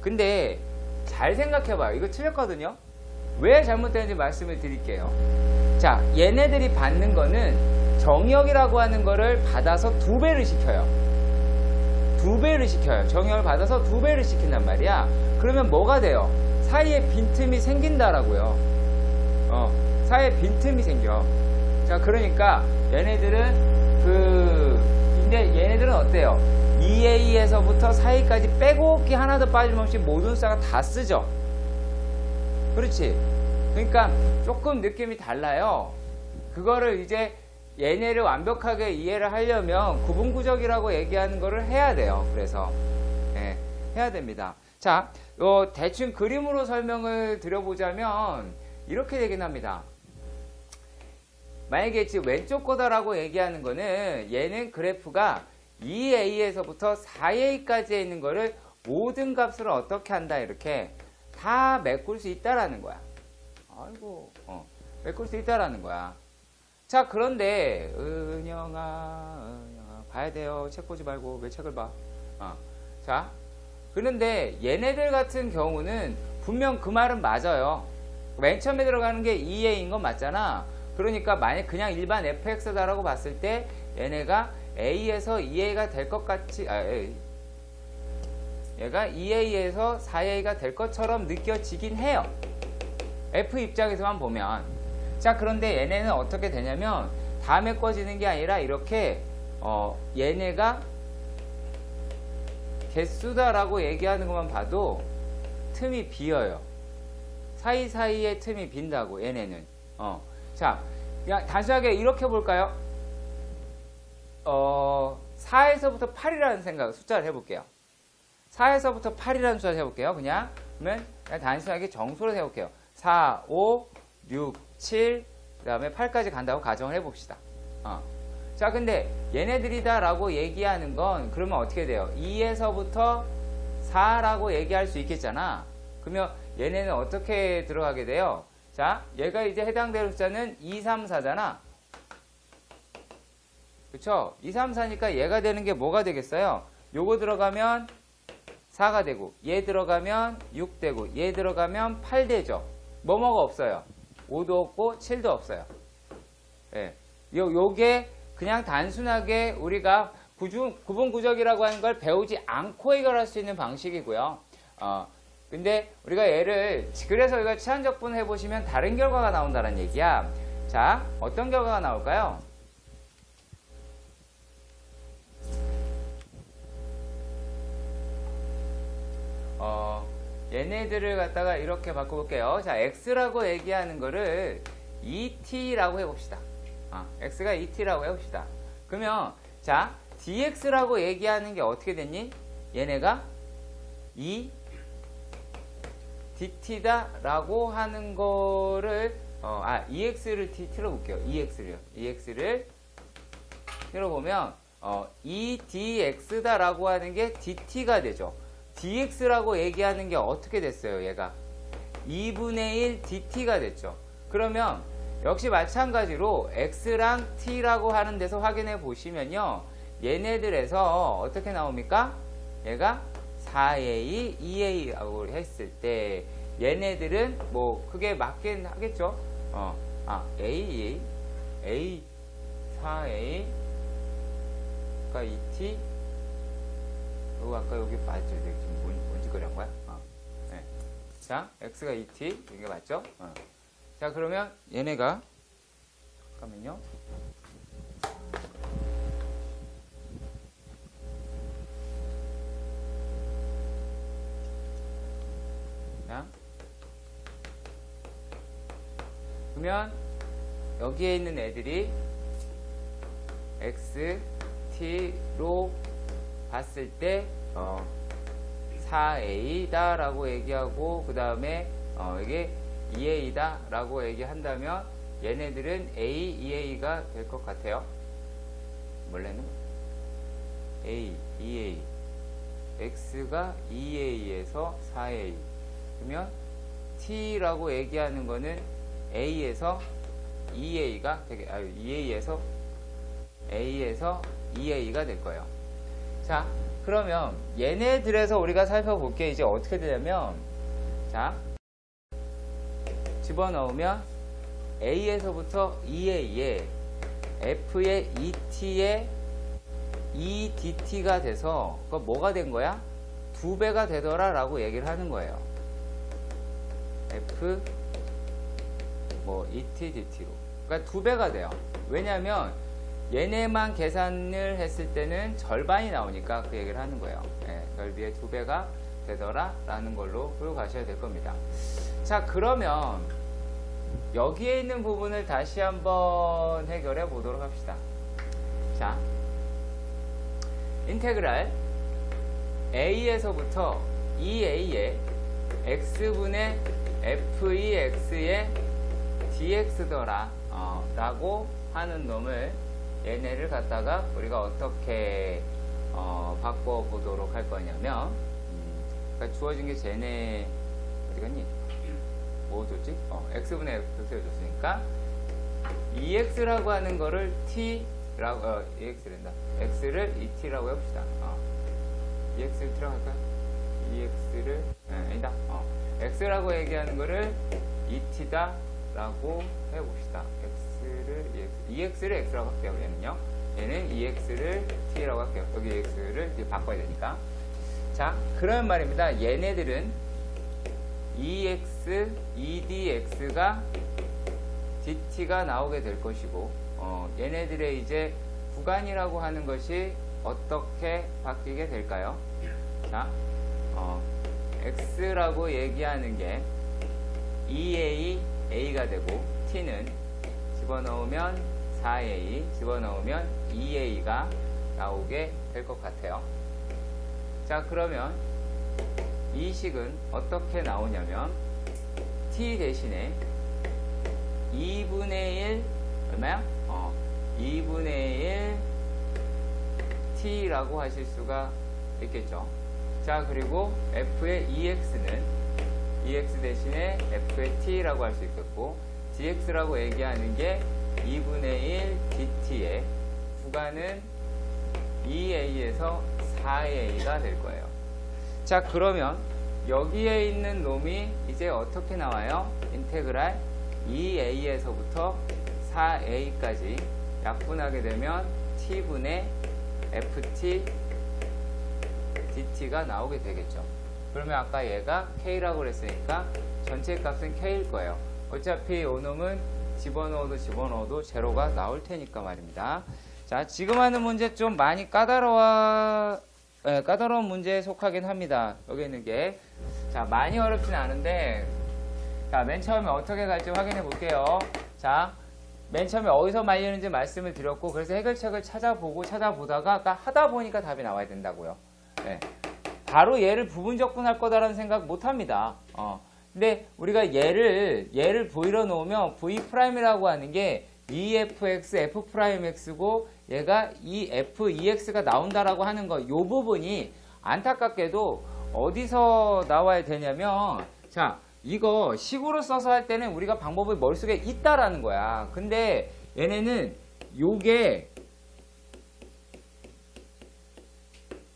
근데 잘 생각해봐요. 이거 틀렸거든요. 왜 잘못되는지 말씀을 드릴게요. 자, 얘네들이 받는 거는 정역이라고 하는 거를 받아서 2배를 시켜요. 2배를 시켜요. 정역을 받아서 2배를 시킨단 말이야. 그러면 뭐가 돼요? 사이에 빈틈이 생긴다라고요. 사이에 빈틈이 생겨. 자, 그러니까 얘네들은 근데 얘네들은 어때요? 2A에서부터 4A까지 빼곡히 하나도 빠짐없이 모든 숫자가 다 쓰죠. 그렇지? 그러니까 조금 느낌이 달라요. 그거를 이제 얘네를 완벽하게 이해를 하려면 구분구적이라고 얘기하는 거를 해야 돼요. 그래서 해야 됩니다. 자, 대충 그림으로 설명을 드려보자면 이렇게 되긴 합니다. 만약에 지금 왼쪽 거다라고 얘기하는 거는 얘는 그래프가 2A에서부터 4A까지에 있는 거를 모든 값을 어떻게 한다, 이렇게 다 메꿀 수 있다라는 거야. 아이고, 메꿀 수 있다라는 거야. 자, 그런데 은영아 봐야 돼요. 책 보지 말고 왜 책을 봐. 자, 그런데 얘네들 같은 경우는 분명 그 말은 맞아요. 맨 처음에 들어가는 게 2A인 건 맞잖아. 그러니까 만약 그냥 일반 fx다라고 봤을 때 얘네가 A에서 2A가 될 것 같이, 얘가 2A에서 4A가 될 것처럼 느껴지긴 해요. F 입장에서만 보면. 자, 그런데 얘네는 어떻게 되냐면 다 메꿔지는 게 아니라 이렇게 얘네가 개수다라고 얘기하는 것만 봐도 틈이 비어요. 사이사이에 틈이 빈다고 얘네는. 자, 그냥 단순하게 이렇게 볼까요? 4에서부터 8이라는 생각 숫자를 해볼게요. 4에서부터 8이라는 숫자를 해볼게요. 그러면 그냥 단순하게 정수로 해볼게요. 4, 5, 6, 7, 그 다음에 8까지 간다고 가정을 해봅시다. 자, 근데 얘네들이다 라고 얘기하는 건 그러면 어떻게 돼요? 2에서부터 4라고 얘기할 수 있겠잖아. 그러면 얘네는 어떻게 들어가게 돼요? 자, 얘가 이제 해당되는 숫자는 2, 3, 4잖아. 그쵸? 2, 3, 4니까 얘가 되는 게 뭐가 되겠어요? 요거 들어가면 4가 되고, 얘 들어가면 6 되고, 얘 들어가면 8 되죠? 뭐뭐가 없어요. 5도 없고 7도 없어요. 예. 요게 그냥 단순하게 우리가 구분구적이라고 하는 걸 배우지 않고 해결할 수 있는 방식이고요. 근데 우리가 얘를, 그래서 이거 치환적분 해보시면 다른 결과가 나온다는 얘기야. 자, 어떤 결과가 나올까요? 얘네들을 갖다가 이렇게 바꿔볼게요. 자, x라고 얘기하는 거를 2t라고 해봅시다. x가 2t라고 해봅시다. 그러면 자, dx라고 얘기하는 게 어떻게 됐니? 얘네가 2dt다 라고 하는 거를 ex를 t로 볼게요. ex를 t로 보면 2dx다 라고 하는 게 dt가 되죠. dx라고 얘기하는 게 어떻게 됐어요? 얘가 2분의 1 dt가 됐죠. 그러면 역시 마찬가지로 x랑 t라고 하는 데서 확인해 보시면요, 얘네들에서 어떻게 나옵니까? 얘가 4a, 2a라고 했을 때 얘네들은 뭐 크게 맞긴 하겠죠. a, 4a, 가 2t, 그리고 아까 여기 맞죠? 지금 뭔지 그런 거야? 네. 자, x가 2t, 이게 맞죠? 자, 그러면 얘네가, 잠깐만요. 자, 그러면 여기에 있는 애들이 x, t로 봤을 때 4a다 라고 얘기하고, 그 다음에 이게 2a다 라고 얘기한다면 얘네들은 a, 2a가 될 것 같아요. 원래는 a, 2a, x가 2a에서 4a, 그러면 t라고 얘기하는 거는 a에서 2a가 되게, 2a에서 a에서 2a가 될 거예요. 자, 그러면 얘네들에서 우리가 살펴볼 게 이제 어떻게 되냐면, 자, 집어넣으면 a에서부터 2a에 f의 2t에 2dt가 돼서 그거 뭐가 된 거야? 2배가 되더라 라고 얘기를 하는 거예요. f 뭐 2t dt로, 그러니까 2배가 돼요. 왜냐면 얘네만 계산을 했을 때는 절반이 나오니까 그 얘기를 하는 거예요. 넓이의 2배가 되더라 라는 걸로 풀고 가셔야 될 겁니다. 자, 그러면 여기에 있는 부분을 다시 한번 해결해 보도록 합시다. 자, 인테그랄 a에서부터 2a에 x분의 f2x의 dx더라 라고 하는 놈을, 얘네를 갖다가 우리가 어떻게 바꿔보도록 할 거냐면, 그러니까 주어진 게 쟤네 어디 갔니? 뭐 줬지? x분의 fx를 줬으니까 2x라고 하는 거를 t라고, ex랜다. x를 2t라고 해봅시다. 2x를 t라고 할까요? 2x를, 아니다. x라고 얘기하는 거를 2t다 라고 해봅시다. ex를 x라고 할게요. 얘는 2x를 t라고 할게요. 여기 x를 바꿔야 되니까. 자, 그런 말입니다. 얘네들은 2x, 2dx가 dt가 나오게 될 것이고, 얘네들의 이제 구간이라고 하는 것이 어떻게 바뀌게 될까요? 자, x라고 얘기하는 게 2a, a가 되고 t는 집어넣으면 4a, 집어넣으면 2a가 나오게 될 것 같아요. 자, 그러면 이 식은 어떻게 나오냐면 t 대신에 2분의 1 얼마야? 2분의 1 t라고 하실 수가 있겠죠. 자, 그리고 f의 ex는 ex 대신에 f의 t라고 할 수 있겠고, dx라고 얘기하는 게 2분의 1 dt의 구간은 2a에서 4a가 될 거예요. 자, 그러면 여기에 있는 놈이 이제 어떻게 나와요? 인테그랄 2a에서부터 4a까지 약분하게 되면 t분의 ft dt가 나오게 되겠죠. 그러면 아까 얘가 k라고 그랬으니까 전체 값은 k일 거예요. 어차피 요 놈은 집어넣어도 제로가 나올 테니까 말입니다. 자, 지금 하는 문제 좀 많이 까다로운 문제에 속하긴 합니다. 여기 있는 게. 자, 많이 어렵진 않은데, 자, 맨 처음에 어떻게 갈지 확인해 볼게요. 자, 맨 처음에 어디서 말리는지 말씀을 드렸고, 그래서 해결책을 찾아보다가 아까 하다 보니까 답이 나와야 된다고요. 네. 바로 얘를 부분 적분할 거다라는 생각 못 합니다. 근데 우리가 얘를 V로 놓으면 V'이라고 하는 게 EFX, F'X고 얘가 EFEX가 나온다라고 하는 거, 요 부분이 안타깝게도 어디서 나와야 되냐면, 자, 이거 식으로 써서 할 때는 우리가 방법이 머릿속에 있다라는 거야. 근데 얘네는 요게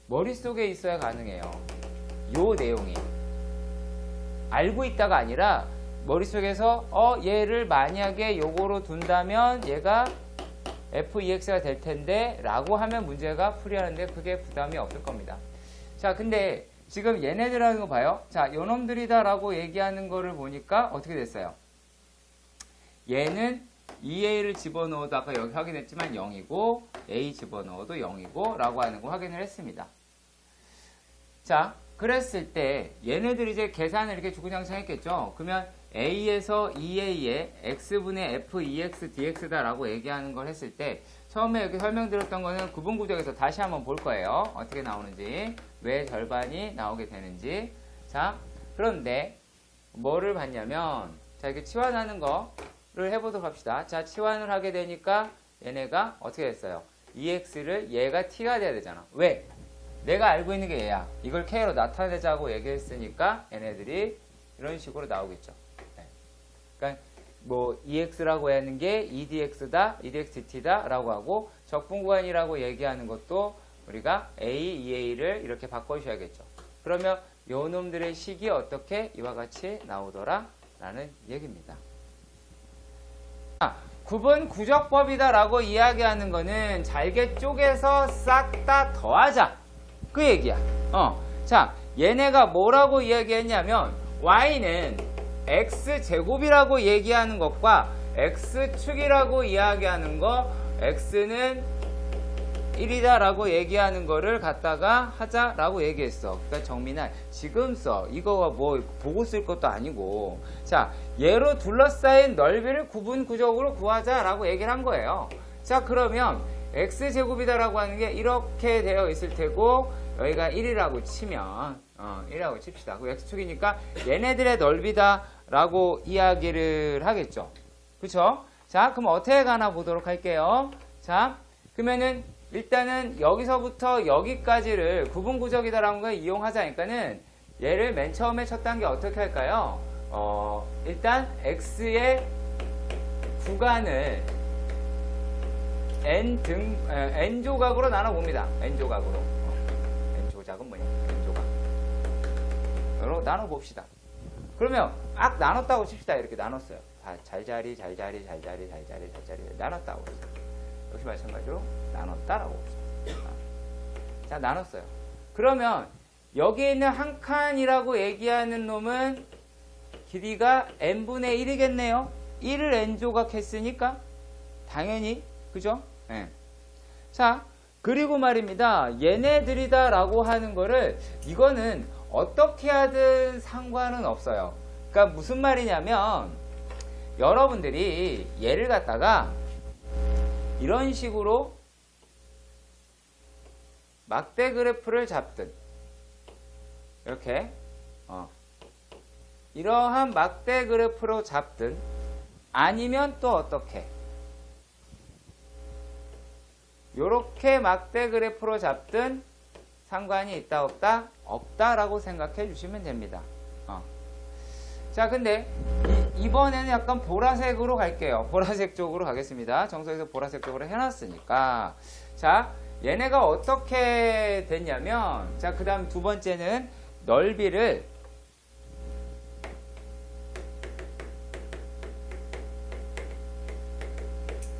머릿속에 있어야 가능해요. 요 내용이. 알고 있다가 아니라 머릿속에서 얘를 만약에 요거로 둔다면 얘가 FEX가 될 텐데 라고 하면 문제가 풀이하는데 크게 부담이 없을 겁니다. 자, 근데 지금 얘네들 하는 거 봐요. 자, 요놈들이다 라고 얘기하는 거를 보니까 어떻게 됐어요? 얘는 2a를 집어넣어도 아까 여기 확인했지만 0이고 a 집어넣어도 0이고 라고 하는 거 확인을 했습니다. 자, 그랬을 때 얘네들이 이제 계산을 이렇게 주구장창 했겠죠. 그러면 a에서 2a에 x분의 fex dx다 라고 얘기하는 걸 했을 때 처음에 여기 설명드렸던 거는 구분구적에서 다시 한번 볼 거예요. 어떻게 나오는지, 왜 절반이 나오게 되는지. 자, 그런데 뭐를 봤냐면, 자, 이렇게 치환하는 거를 해보도록 합시다. 자, 치환을 하게 되니까 얘네가 어떻게 됐어요? ex를 얘가 t가 돼야 되잖아. 왜? 내가 알고 있는 게 얘야. 이걸 k로 나타내자고 얘기했으니까 얘네들이 이런 식으로 나오겠죠. 네. 그러니까 뭐 ex라고 하는 게 edx다, edx dt다 라고 하고, 적분구간이라고 얘기하는 것도 우리가 a, 2a를 이렇게 바꿔주셔야겠죠. 그러면 요 놈들의 식이 어떻게 이와 같이 나오더라 라는 얘기입니다. 구분 구적법이다 라고 이야기하는 거는 잘게 쪼개서 싹 다 더하자, 그 얘기야. 자, 얘네가 뭐라고 이야기했냐면 y는 x제곱이라고 얘기하는 것과 x축이라고 이야기하는 거, x는 1이다 라고 얘기하는 거를 갖다가 하자라고 얘기했어. 그러니까 정민아, 지금 써. 이거 뭐 보고 쓸 것도 아니고. 자, 얘로 둘러싸인 넓이를 구분구적으로 구하자라고 얘기를 한 거예요. 자, 그러면 x제곱이다 라고 하는 게 이렇게 되어 있을 테고, 여기가 1이라고 치면 1이라고 칩시다. 그 x축이니까 얘네들의 넓이다 라고 이야기를 하겠죠. 그쵸? 자, 그럼 어떻게 가나 보도록 할게요. 자, 그러면은 일단은 여기서부터 여기까지를 구분구적이다 라는 걸 이용하자니까는 얘를 맨 처음에 첫 단계 어떻게 할까요? 일단 x의 구간을 n 조각으로 나눠봅니다. n 조각으로. n 조각은 뭐냐? n 조각으로 나눠봅시다. 그러면 막 나눴다고 칩시다. 이렇게 나눴어요. 잘자리 나눴다고. 역시 마찬가지로 나눴다라고 봅시다. 자, 나눴어요. 그러면 여기에 있는 한 칸이라고 얘기하는 놈은 길이가 n분의 1이겠네요. 1을 n조각 했으니까 당연히, 그죠? 네. 자, 그리고 말입니다. 얘네들이다 라고 하는 거를, 이거는 어떻게 하든 상관은 없어요. 그러니까 무슨 말이냐면 여러분들이 얘를 갖다가 이런 식으로 막대 그래프를 잡든 이렇게 이러한 막대 그래프로 잡든 아니면 또 어떻게 요렇게 막대 그래프로 잡든 상관이 있다 없다? 없다라고 생각해 주시면 됩니다. 자, 근데 이번에는 약간 보라색으로 갈게요. 보라색 쪽으로 가겠습니다. 정석에서 보라색 쪽으로 해놨으니까. 자, 얘네가 어떻게 됐냐면, 자, 그 다음 두 번째는 넓이를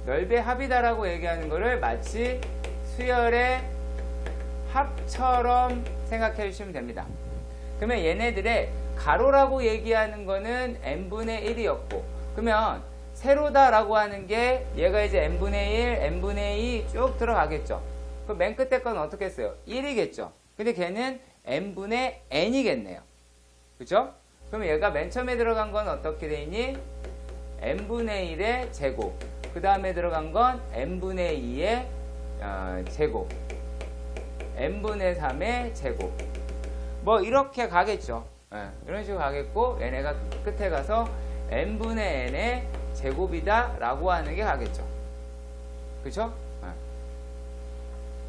넓이의 합이다라고 얘기하는 거를 마치 수열의 합처럼 생각해 주시면 됩니다. 그러면 얘네들의 가로라고 얘기하는 거는 n분의 1이었고, 그러면 세로다라고 하는 게 얘가 이제 n분의 1, n분의 2 쭉 들어가겠죠. 그럼 맨 끝에 건 어떻게 했어요? 1이겠죠. 근데 걔는 n분의 n이겠네요. 그죠? 그럼 얘가 맨 처음에 들어간 건 어떻게 돼 있니? n분의 1의 제곱. 그 다음에 들어간 건 n분의 2의 제곱. n분의 3의 제곱. 뭐 이렇게 가겠죠. 이런 식으로 가겠고, 얘네가 끝에 가서 n분의 n의 제곱이다 라고 하는 게 가겠죠. 그쵸?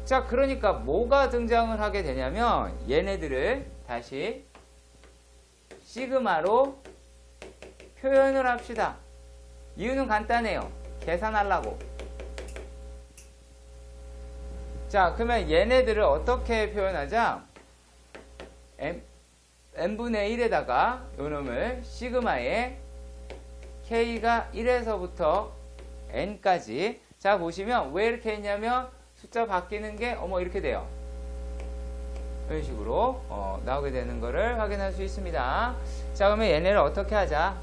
자, 그러니까 뭐가 등장을 하게 되냐면 얘네들을 다시 시그마로 표현을 합시다. 이유는 간단해요. 계산하려고. 자, 그러면 얘네들을 어떻게 표현하자? n분의 1에다가 요놈을 시그마에 k가 1에서부터 n까지. 자, 보시면 왜 이렇게 했냐면 숫자 바뀌는 게 이렇게 돼요. 이런 식으로 나오게 되는 거를 확인할 수 있습니다. 자, 그러면 얘네를 어떻게 하자?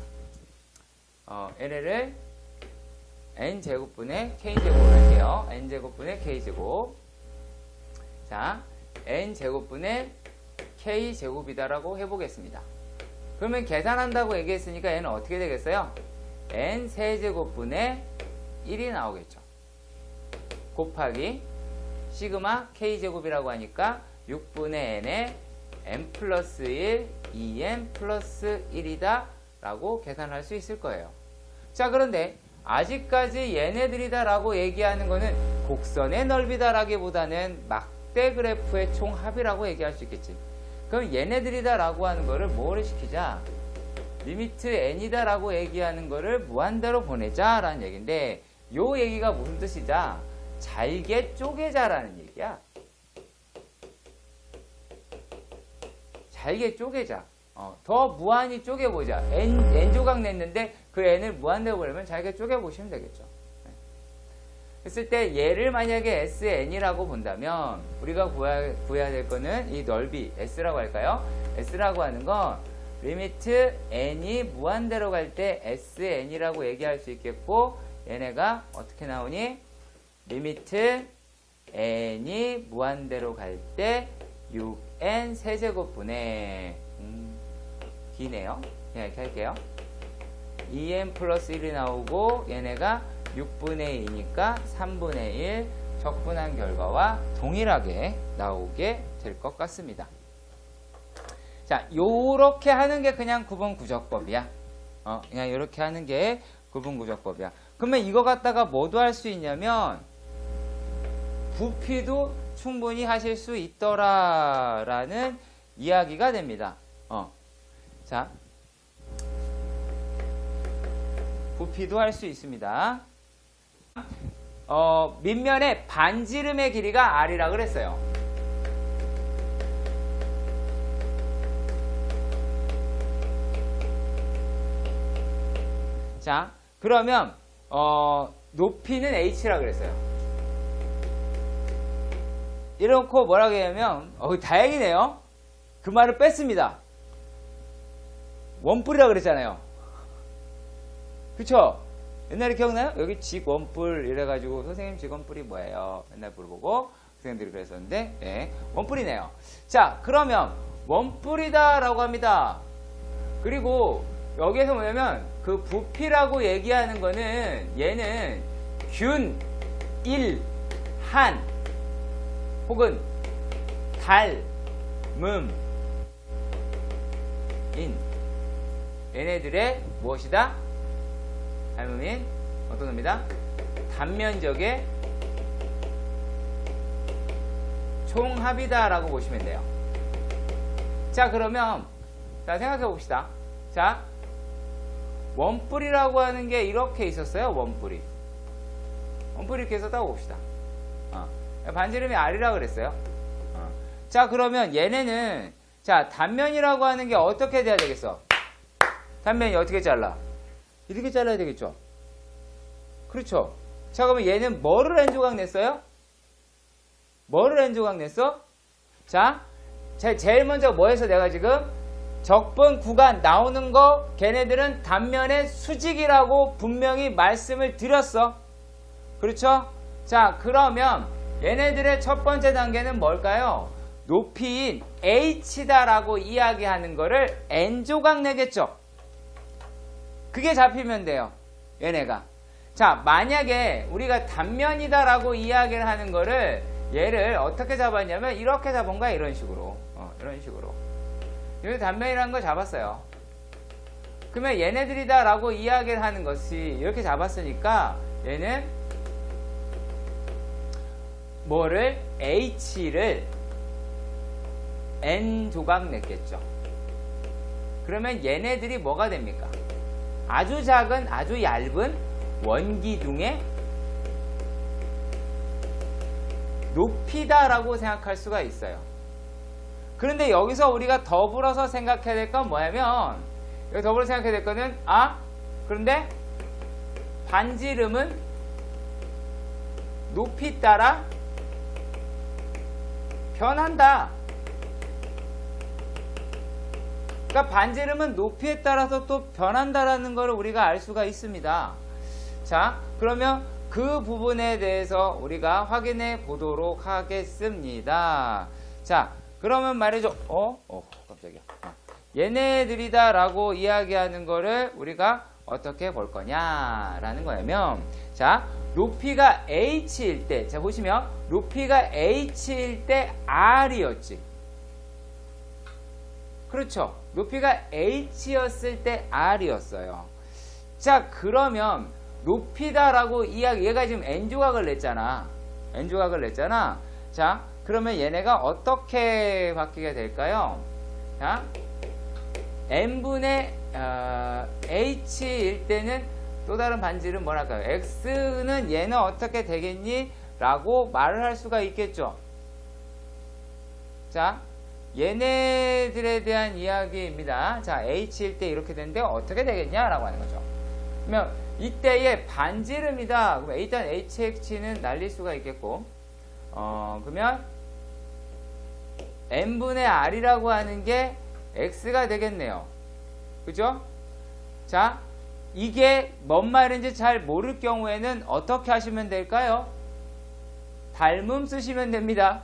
얘네를 n제곱분의 k제곱을 할게요. n제곱분의 k제곱. 자, n제곱분의 k제곱이다라고 해보겠습니다. 그러면 계산한다고 얘기했으니까 얘는 어떻게 되겠어요? n세제곱분의 1이 나오겠죠. 곱하기 시그마 k제곱이라고 하니까 6분의 n에 n 플러스 1, 2n 플러스 1이다 라고 계산할 수 있을 거예요. 자, 그런데 아직까지 얘네들이다 라고 얘기하는 거는 곡선의 넓이다 라기보다는 막대 그래프의 총합이라고 얘기할 수 있겠지. 그럼 얘네들이다 라고 하는 거를 뭐를 시키자? 리미트 n이다 라고 얘기하는 거를 무한대로 보내자 라는 얘기인데, 요 얘기가 무슨 뜻이자? 잘게 쪼개자라는 얘기야. 잘게 쪼개자. 더 무한히 쪼개보자. n조각 냈는데 그 n을 무한대로 보내면 잘게 쪼개보시면 되겠죠. 했을 때 얘를 만약에 SN이라고 본다면 우리가 구해야 될 거는 이 넓이 S라고 할까요? S라고 하는 건 리미트 n이 무한대로 갈 때 SN이라고 얘기할 수 있겠고, 얘네가 어떻게 나오니? 리미트 n이 무한대로 갈 때 6n 세제곱분의 기네요. 이렇게 할게요. 2n 플러스 1이 나오고 얘네가 6분의 2니까 3분의 1 적분한 결과와 동일하게 나오게 될 것 같습니다. 자, 요렇게 하는 게 그냥 구분구적법이야. 그냥 이렇게 하는 게 구분구적법이야. 그러면 이거 갖다가 뭐도 할 수 있냐면 부피도 충분히 하실 수 있더라라는 이야기가 됩니다. 자, 부피도 할 수 있습니다. 밑면의 반지름의 길이가 r이라 그랬어요. 자, 그러면 높이는 h라 그랬어요. 이렇고 뭐라고 하냐면 다행이네요. 그 말을 뺐습니다. 원뿔이라 그랬잖아요. 그쵸? 옛날에 기억나요? 여기 직원뿔 이래가지고 선생님 직원뿔이 뭐예요? 맨날 물어보고 선생님들이 그랬었는데, 네, 원뿔이네요. 자, 그러면 원뿔이다 라고 합니다. 그리고 여기에서 뭐냐면 그 부피라고 얘기하는 거는 얘는 균, 일, 한 혹은 달, 인 얘네들의 무엇이다? 닮음인 어떤 놈이다? 단면적의 총합이다 라고 보시면 돼요. 자, 그러면 자, 생각해 봅시다. 자, 원뿔이라고 하는 게 이렇게 있었어요. 원뿔이 이렇게 있었다고 봅시다. 반지름이 R이라고 그랬어요. 자, 그러면 얘네는 자, 단면이라고 하는 게 어떻게 돼야 되겠어? 단면이 어떻게 잘라? 이렇게 잘라야 되겠죠? 그렇죠? 자, 그러면 얘는 뭐를 N조각 냈어요? 뭐를 N조각 냈어? 자, 제일 먼저 뭐해서 내가 지금 적분 구간 나오는 거 걔네들은 단면의 수직이라고 분명히 말씀을 드렸어. 그렇죠? 자, 그러면 얘네들의 첫 번째 단계는 뭘까요? 높이인 h다라고 이야기하는 거를 n조각 내겠죠. 그게 잡히면 돼요. 얘네가. 자, 만약에 우리가 단면이다라고 이야기를 하는 거를 얘를 어떻게 잡았냐면 이렇게 잡은 거야. 이런 식으로. 이런 식으로. 여기 단면이라는 걸 잡았어요. 그러면 얘네들이다라고 이야기를 하는 것이 이렇게 잡았으니까 얘는 뭐를 h를 n조각 냈겠죠. 그러면 얘네들이 뭐가 됩니까? 아주 작은 아주 얇은 원기둥의 높이다라고 생각할 수가 있어요. 그런데 여기서 우리가 더불어서 생각해야 될 건 뭐냐면 여기 더불어 생각해야 될 거는 그런데 반지름은 높이 따라 변한다. 그러니까 반지름은 높이에 따라서 또 변한다라는 걸 우리가 알 수가 있습니다. 자, 그러면 그 부분에 대해서 우리가 확인해 보도록 하겠습니다. 자, 그러면 말이죠. 깜짝이야. 얘네들이다 라고 이야기하는 거를 우리가 어떻게 볼 거냐라는 거냐면, 자, 높이가 h일 때, 자, 보시면 높이가 h일 때 r이었지. 그렇죠. 높이가 h였을 때 r이었어요. 자, 그러면 높이다라고 이야기, 얘가 지금 n조각을 냈잖아. n조각을 냈잖아. 자, 그러면 얘네가 어떻게 바뀌게 될까요? 자, n분의 h일 때는 또 다른 반지름 뭐랄까요? x는 얘는 어떻게 되겠니? 라고 말을 할 수가 있겠죠. 자, 얘네들에 대한 이야기입니다. 자, h일 때 이렇게 되는데 어떻게 되겠냐라고 하는 거죠. 그러면 이때의 반지름이다. 그럼 일단 hx는 날릴 수가 있겠고, 그러면 n분의 r이라고 하는 게 x가 되겠네요. 그죠? 자, 이게 뭔 말인지 잘 모를 경우에는 어떻게 하시면 될까요? 닮음 쓰시면 됩니다.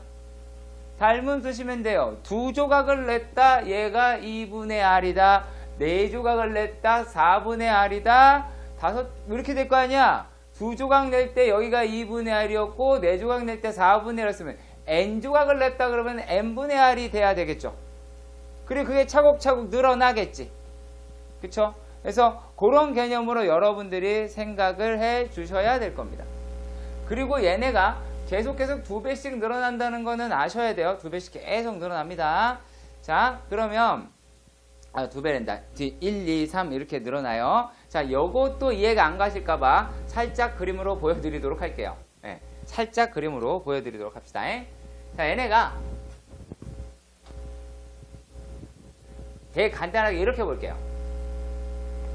닮음 쓰시면 돼요. 두 조각을 냈다. 얘가 2분의 r이다. 네 조각을 냈다. 4분의 r이다. 이렇게 될 거 아니야? 두 조각 낼 때 여기가 2분의 r이었고 네 조각 낼 때 4분의 r이었으면 n조각을 냈다 그러면 n분의 r이 돼야 되겠죠. 그리고 그게 차곡차곡 늘어나겠지. 그쵸? 그래서 그런 개념으로 여러분들이 생각을 해 주셔야 될 겁니다. 그리고 얘네가 계속 2배씩 늘어난다는 거는 아셔야 돼요. 2배씩 계속 늘어납니다. 자, 그러면 2배랜다. 1, 2, 3 이렇게 늘어나요. 자, 요것도 이해가 안 가실까봐 살짝 그림으로 보여드리도록 할게요. 네, 살짝 그림으로 보여드리도록 합시다. 자, 얘네가 되게 간단하게 이렇게 볼게요.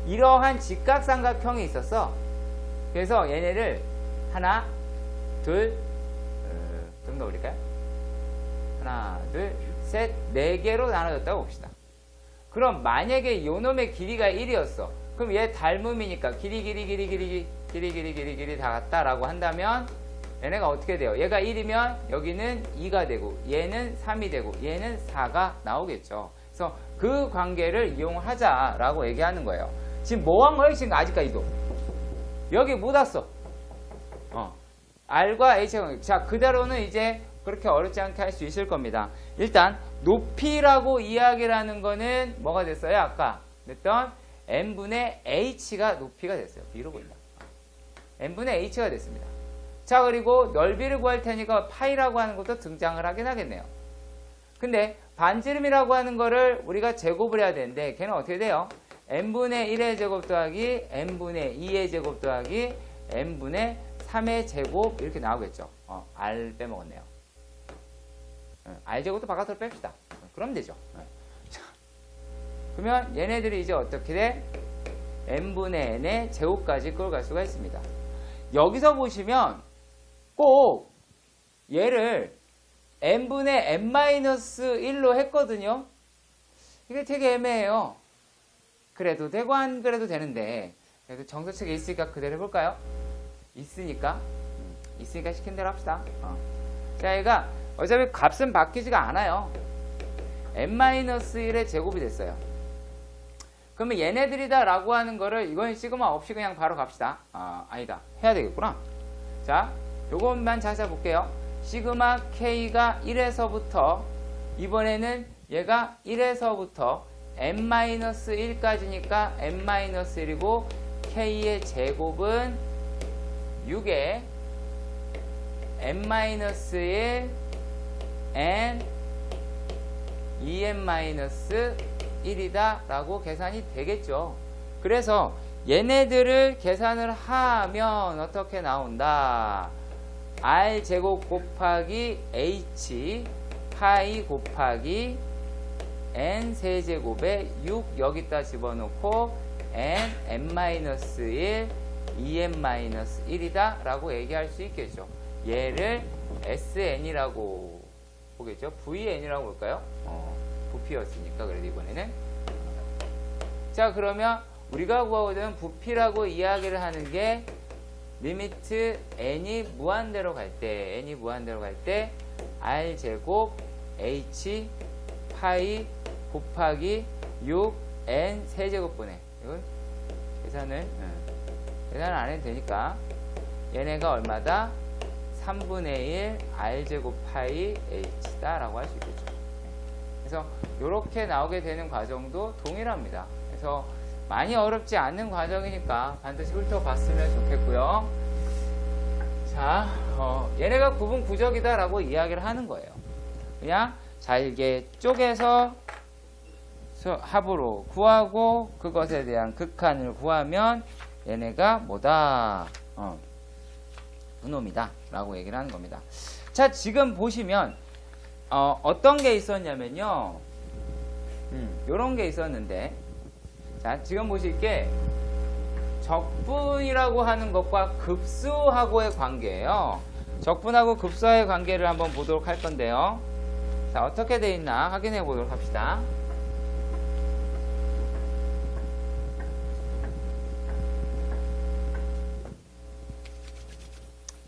이러한 직각삼각형이 있었어. 그래서 얘네를 하나, 둘, 좀 더 올릴까요? 하나, 둘, 셋, 네 개로 나눠졌다고 봅시다. 그럼 만약에 요놈의 길이가 1이었어. 그럼 얘 닮음이니까 길이 다 같다라고 한다면 얘네가 어떻게 돼요? 얘가 1이면 여기는 2가 되고 얘는 3이 되고 얘는 4가 나오겠죠. 그래서 그 관계를 이용하자라고 얘기하는 거예요. 지금 뭐 한 거예요? 지금 아직까지도 여기 못 왔어. R과 H의 관계. 자, 그대로는 이제 그렇게 어렵지 않게 할 수 있을 겁니다. 일단 높이라고 이야기를 하는 거는 뭐가 됐어요? 아까 냈던 n분의 h가 높이가 됐어요. B로 보인다. n분의 h가 됐습니다. 자, 그리고 넓이를 구할 테니까 파이라고 하는 것도 등장을 하긴 하겠네요. 근데 반지름이라고 하는 거를 우리가 제곱을 해야 되는데 걔는 어떻게 돼요? n분의 1의 제곱 더하기 n분의 2의 제곱 더하기 n분의 3의 제곱 이렇게 나오겠죠. R 빼먹었네요. R 제곱도 바깥으로 뺍시다. 그럼 되죠. 자, 그러면 얘네들이 이제 어떻게 돼? n분의 n의 제곱까지 끌어갈 수가 있습니다. 여기서 보시면 꼭 얘를 n분의 n-1로 했거든요. 이게 되게 애매해요. 그래도 되고 안 그래도 되는데 그래도 정서책에 있으니까 그대로 해볼까요? 있으니까 시킨 대로 합시다. 자, 얘가 어차피 값은 바뀌지가 않아요. n-1의 제곱이 됐어요. 그러면 얘네들이다 라고 하는 거를 이건 시그마 없이 그냥 바로 갑시다. 아니다. 해야 되겠구나. 자, 요것만 찾아볼게요. 시그마 k가 1에서부터 이번에는 얘가 1에서부터 n-1까지니까 n-1이고 k의 제곱은 6에 n-1 n 2n-1이다 라고 계산이 되겠죠. 그래서 얘네들을 계산을 하면 어떻게 나온다? r제곱 곱하기 h 파이 곱하기 n 세제곱에 6 여기다 집어넣고 n-1 2n-1이다 라고 얘기할 수 있겠죠. 얘를 sn이라고 보겠죠. vn이라고 볼까요? 부피였으니까 그래도 이번에는. 자, 그러면 우리가 구하고자 부피라고 이야기를 하는 게 리미트 n이 무한대로 갈 때 r제곱 h 파이 곱하기 6n 세제곱분의 이건 계산을 안 해도 되니까 얘네가 얼마다? 3분의 1 r제곱 파이 h다 라고 할 수 있겠죠. 그래서 이렇게 나오게 되는 과정도 동일합니다. 그래서 많이 어렵지 않는 과정이니까 반드시 훑어봤으면 좋겠고요. 자, 얘네가 구분구적이다 라고 이야기를 하는 거예요. 그냥 잘게 쪼개서 합으로 구하고 그것에 대한 극한을 구하면 얘네가 뭐다? 분놈이다 라고 얘기를 하는 겁니다. 자, 지금 보시면 어떤 게 있었냐면요, 요런 게 있었는데, 자, 지금 보실 게 적분이라고 하는 것과 급수하고의 관계예요. 적분하고 급수와의 관계를 한번 보도록 할 건데요. 자, 어떻게 돼 있나 확인해 보도록 합시다.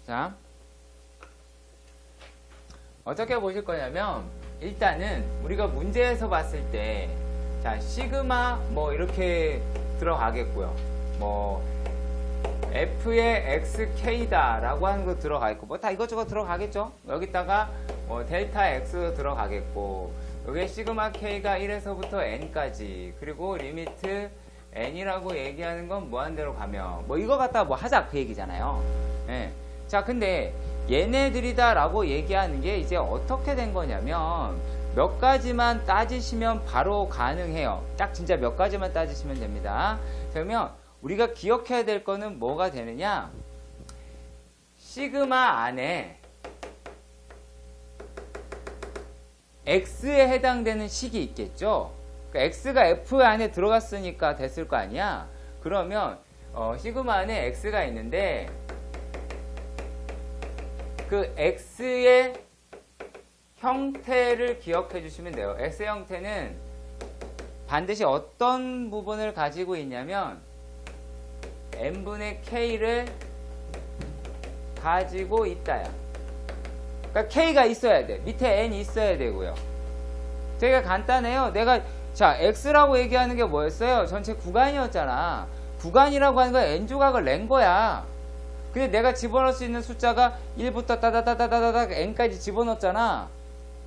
자, 어떻게 보실 거냐면 일단은 우리가 문제에서 봤을 때, 자, 시그마 뭐 이렇게 들어가겠고요. 뭐 f의 xk다 라고 하는 거 들어가 있고 뭐 다 이것저것 들어가겠죠. 여기다가 뭐 델타 x도 들어가겠고, 여기에 시그마 k가 1에서부터 n까지, 그리고 리미트 n이라고 얘기하는 건 무한대로 가면 뭐 이거 갖다가 뭐 하자 그 얘기잖아요. 예. 자, 근데 얘네들이다 라고 얘기하는 게 이제 어떻게 된 거냐면 몇 가지만 따지시면 바로 가능해요. 딱 진짜 몇 가지만 따지시면 됩니다. 그러면 우리가 기억해야 될 거는 뭐가 되느냐, 시그마 안에 x에 해당되는 식이 있겠죠. 그러니까 x가 f 안에 들어갔으니까 됐을 거 아니야. 그러면 시그마 안에 x가 있는데 그 x의 형태를 기억해 주시면 돼요. x의 형태는 반드시 어떤 부분을 가지고 있냐면 n분의 k를 가지고 있다야. 그러니까 k가 있어야 돼. 밑에 n이 있어야 되고요. 되게 간단해요. 내가 자, x라고 얘기하는 게 뭐였어요? 전체 구간이었잖아. 구간이라고 하는 건 n조각을 낸 거야. 근데 내가 집어넣을 수 있는 숫자가 1부터 따다다다다다다 n까지 집어넣었잖아.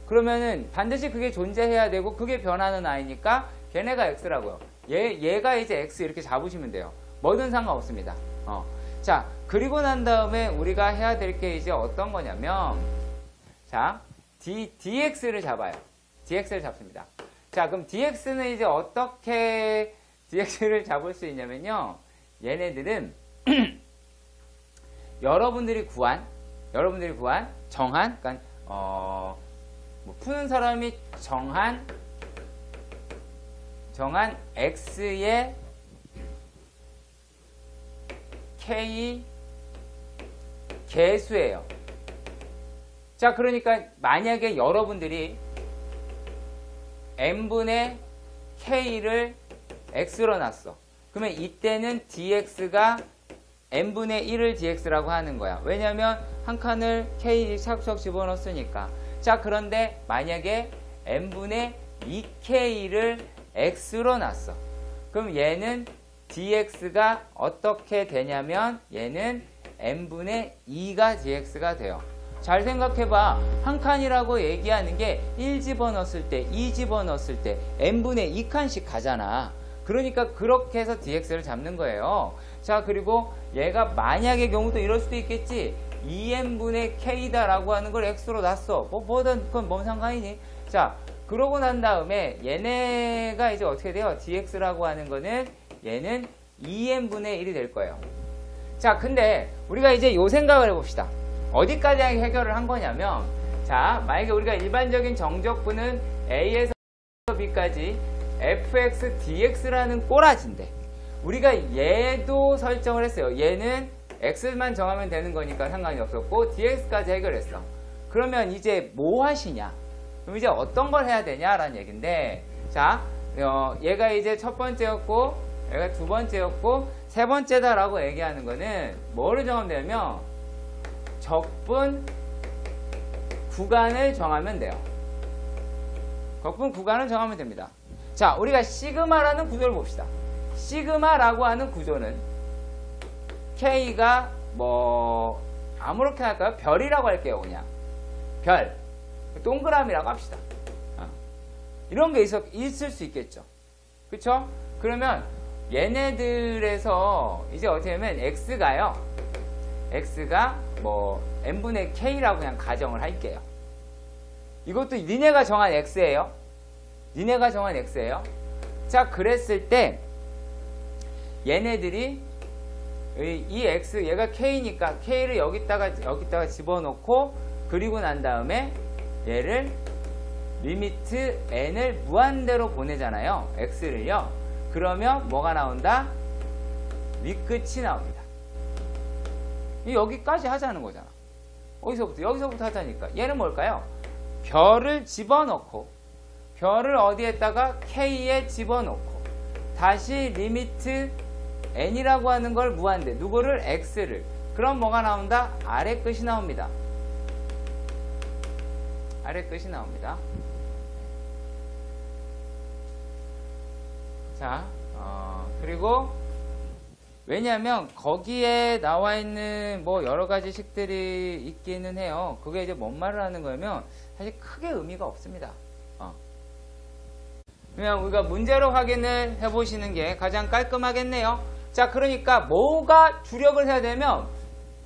그러면은 반드시 그게 존재해야 되고 그게 변하는 아이니까 걔네가 x라고요. 얘가 이제 x 이렇게 잡으시면 돼요. 뭐든 상관없습니다. 자, 그리고 난 다음에 우리가 해야 될 게 이제 어떤 거냐면, 자, dx를 잡아요. dx를 잡습니다. 자, 그럼 dx는 이제 어떻게 dx를 잡을 수 있냐면요. 얘네들은 여러분들이 구한, 정한, 그러니까 뭐 푸는 사람이 정한 x의 k 개수예요. 자, 그러니까 만약에 여러분들이 n분의 k를 x로 놨어. 그러면 이때는 dx가 n분의 1을 dx라고 하는 거야. 왜냐면 한 칸을 k 샥샥 집어넣었으니까. 자, 그런데 만약에 n분의 2k를 x로 놨어. 그럼 얘는 dx가 어떻게 되냐면 얘는 n분의 2가 dx가 돼요. 잘 생각해봐. 한 칸이라고 얘기하는 게 1 집어넣었을 때, 2 집어넣었을 때 n분의 2칸씩 가잖아. 그러니까 그렇게 해서 dx를 잡는 거예요. 자, 그리고 얘가 만약의 경우도 이럴 수도 있겠지. 2n분의 k다라고 하는 걸 x로 놨어. 뭐든 그건 뭔 상관이니? 자, 그러고 난 다음에 얘네가 이제 어떻게 돼요? dx라고 하는 거는 얘는 2n분의 1이 될 거예요. 자, 근데 우리가 이제 요 생각을 해봅시다. 어디까지 해결을 한 거냐면, 자, 만약에 우리가 일반적인 정적분은 a에서 b까지 fx dx라는 꼬라지인데 우리가 얘도 설정을 했어요. 얘는 x만 정하면 되는 거니까 상관이 없었고 dx까지 해결했어. 그러면 이제 뭐 하시냐? 그럼 이제 어떤 걸 해야 되냐라는 얘기인데, 자, 얘가 이제 첫 번째였고 얘가 두 번째였고 세 번째다라고 얘기하는 거는 뭐를 정하면 되냐면 적분 구간을 정하면 돼요. 적분 구간을 정하면 됩니다. 자, 우리가 시그마라는 구조를 봅시다. 시그마라고 하는 구조는 K가 뭐 아무렇게 할까요? 별이라고 할게요. 그냥 별, 동그라미라고 합시다. 이런 게 있을 수 있겠죠. 그쵸? 그러면 얘네들에서 이제 어떻게 하면 x가 뭐 n분의 k라고 그냥 가정을 할게요. 이것도 니네가 정한 x예요. 자, 그랬을 때 얘네들이 이 x, 얘가 k니까 k를 여기다가 집어넣고, 그리고 난 다음에 얘를 리미트 n을 무한대로 보내잖아요. x를요. 그러면 뭐가 나온다? 윗끝이 나옵니다. 여기까지 하자는 거잖아. 여기서부터 하자니까. 얘는 뭘까요? 별을 집어넣고, 별을 어디에다가 k에 집어넣고, 다시 리미트 n이라고 하는 걸 무한대, 누구를? x를. 그럼 뭐가 나온다? 아래 끝이 나옵니다. 자, 그리고 왜냐하면 거기에 나와 있는 뭐 여러 가지 식들이 있기는 해요. 그게 이제 뭔 말을 하는 거냐면 사실 크게 의미가 없습니다. 그냥 우리가 문제로 확인을 해보시는 게 가장 깔끔하겠네요. 자, 그러니까 뭐가 주력을 해야 되면,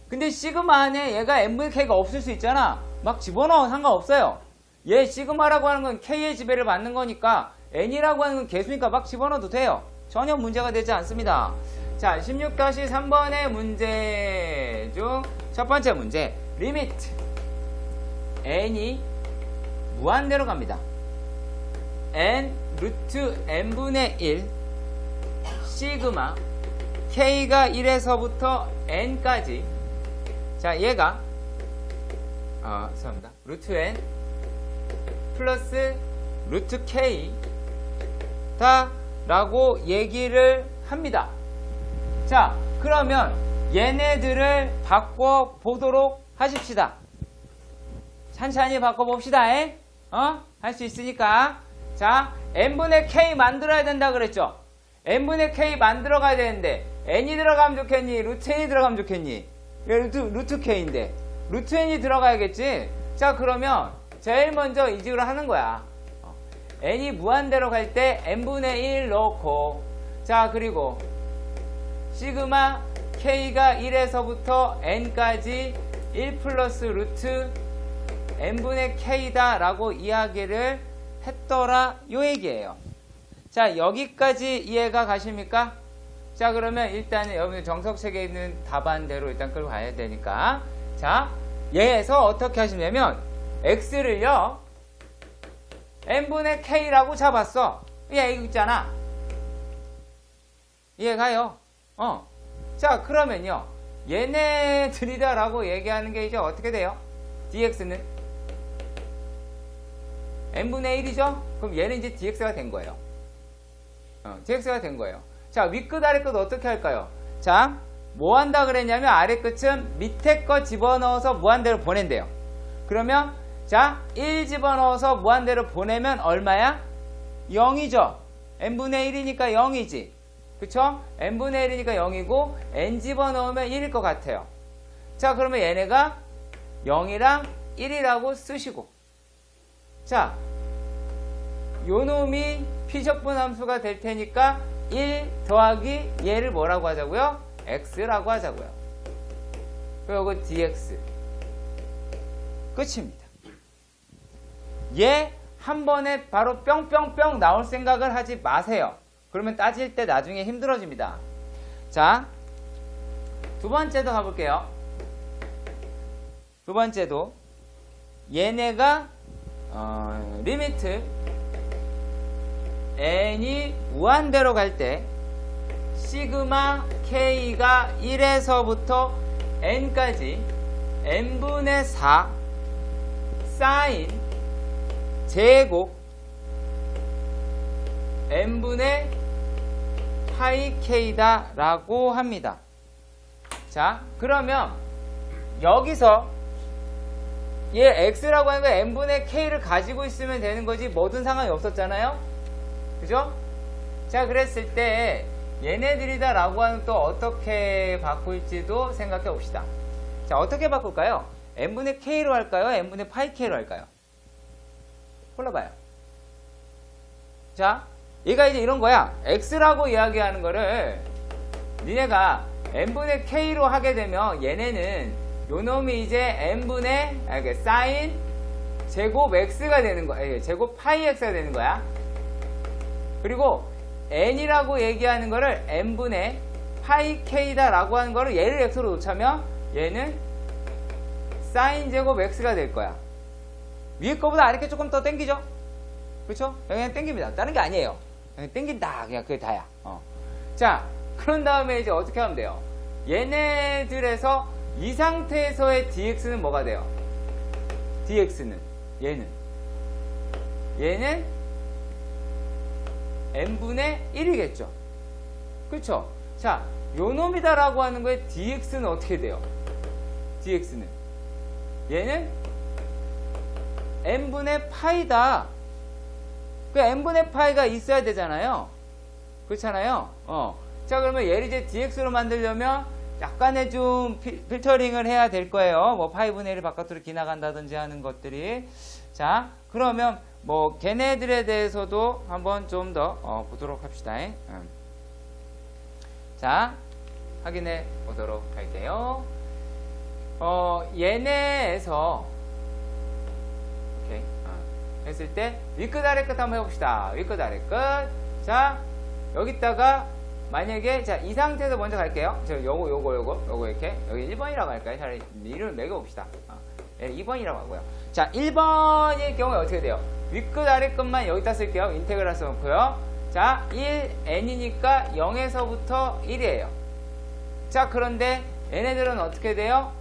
근데 시그마 안에 얘가 n분의 k가 없을 수 있잖아. 막 집어넣어 상관없어요. 얘 시그마라고 하는 건 k의 지배를 받는 거니까 n이라고 하는 건 개수니까 막 집어넣어도 돼요. 전혀 문제가 되지 않습니다. 자, 16-3번의 문제 중 첫 번째 문제, 리미트 n이 무한대로 갑니다. n 루트 n분의 1 시그마 k가 1에서부터 n까지. 자, 얘가 죄송합니다. 루트 n 플러스 루트 k 다 라고 얘기를 합니다. 자, 그러면 얘네들을 바꿔보도록 하십시다. 찬찬히 바꿔봅시다. 할 수 있으니까. 자, n분의 k 만들어야 된다 그랬죠? n분의 k 만들어 가야 되는데 n이 들어가면 좋겠니? 루트 n이 들어가면 좋겠니? 루트 k인데 루트 n이 들어가야겠지? 자, 그러면 제일 먼저 이직을 하는 거야. n이 무한대로 갈 때 n분의 1 넣고, 자, 그리고 시그마 k가 1에서부터 n까지 1 플러스 루트 n분의 k다 라고 이야기를 했더라, 요 얘기예요. 자, 여기까지 이해가 가십니까? 자, 그러면 일단은 여러분 정석책에 있는 답안대로 일단 끌고 가야 되니까, 자, 얘에서 어떻게 하시냐면 x를요 n분의 k라고 잡았어. 얘 이거 있잖아. 이해가요? 자, 그러면요 얘네들이다 라고 얘기하는 게 이제 어떻게 돼요? dx는 n분의 1이죠? 그럼 얘는 이제 dx가 된 거예요. dx가 된 거예요. 자, 윗끝 아래끝 어떻게 할까요? 자, 뭐 한다 그랬냐면 아래끝은 밑에 거 집어넣어서 무한대로 보낸대요. 그러면 자, 1 집어넣어서 무한대로 보내면 얼마야? 0이죠. n분의 1이니까 0이지. 그쵸? n분의 1이니까 0이고 n 집어넣으면 1일 것 같아요. 자, 그러면 얘네가 0이랑 1이라고 쓰시고, 자, 요 놈이 피적분 함수가 될 테니까 1 더하기 얘를 뭐라고 하자고요? x라고 하자고요. 그리고 dx 끝입니다. 얘 한 번에 바로 뿅뿅뿅 나올 생각을 하지 마세요. 그러면 따질 때 나중에 힘들어집니다. 자, 두 번째도 가볼게요. 두 번째도 얘네가 리미트 n이 무한대로 갈 때 시그마 k가 1에서부터 n까지 n분의 4 사인 제곱 n분의 파이 k다 라고 합니다. 자, 그러면 여기서 얘 x라고 하는 거 n분의 k를 가지고 있으면 되는 거지 뭐든 상관이 없었잖아요. 그죠? 자, 그랬을 때 얘네들이다 라고 하는 또 어떻게 바꿀지도 생각해 봅시다. 자, 어떻게 바꿀까요? n분의 k로 할까요? n분의 파이 k로 할까요? 골라봐요. 자, 얘가 이제 이런 거야. x라고 이야기하는 거를 니네가 n분의 k로 하게 되면 얘네는 요 놈이 이제 n분의 사인 제곱 x가 되는 거야. 제곱 파이 x가 되는 거야. 그리고 n이라고 얘기하는 거를 n분의 파이 k다 라고 하는 거를 얘를 x로 놓자면 얘는 사인 제곱 x가 될 거야. 위에 거보다 아래 게 조금 더 땡기죠? 그렇죠? 그냥 땡깁니다. 다른 게 아니에요. 그냥 땡긴다. 그냥 그게 다야. 자, 그런 다음에 이제 어떻게 하면 돼요? 얘네들에서 이 상태에서의 dx는 뭐가 돼요? dx는 얘는 n분의 1이겠죠. 그렇죠? 자, 요 놈이다라고 하는 거에 dx는 어떻게 돼요? dx는 얘는 n분의 파이다. 그 n분의 파이가 있어야 되잖아요. 그렇잖아요. 자, 그러면 얘를 이제 dx로 만들려면 약간의 좀 필터링을 해야 될 거예요. 뭐 파이분의 1을 바깥으로 기나간다든지 하는 것들이. 자, 그러면 뭐 걔네들에 대해서도 한번 좀 더 보도록 합시다. 자, 확인해 보도록 할게요. 얘네에서 했을 때 윗끝 아래끝 한번 해봅시다. 윗끝 아래끝. 자, 여기다가 만약에 자, 이 상태에서 먼저 갈게요. 저 요거 이렇게 여기 1번이라고 할까요? 차라리 이름을 매겨봅시다. 2번이라고 하고요. 자, 1번일 경우에 어떻게 돼요? 윗끝 아래끝만 여기다 쓸게요. 인테그랄 써놓고요. 자, 1n이니까 0에서부터 1이에요. 자, 그런데 얘네들은 어떻게 돼요?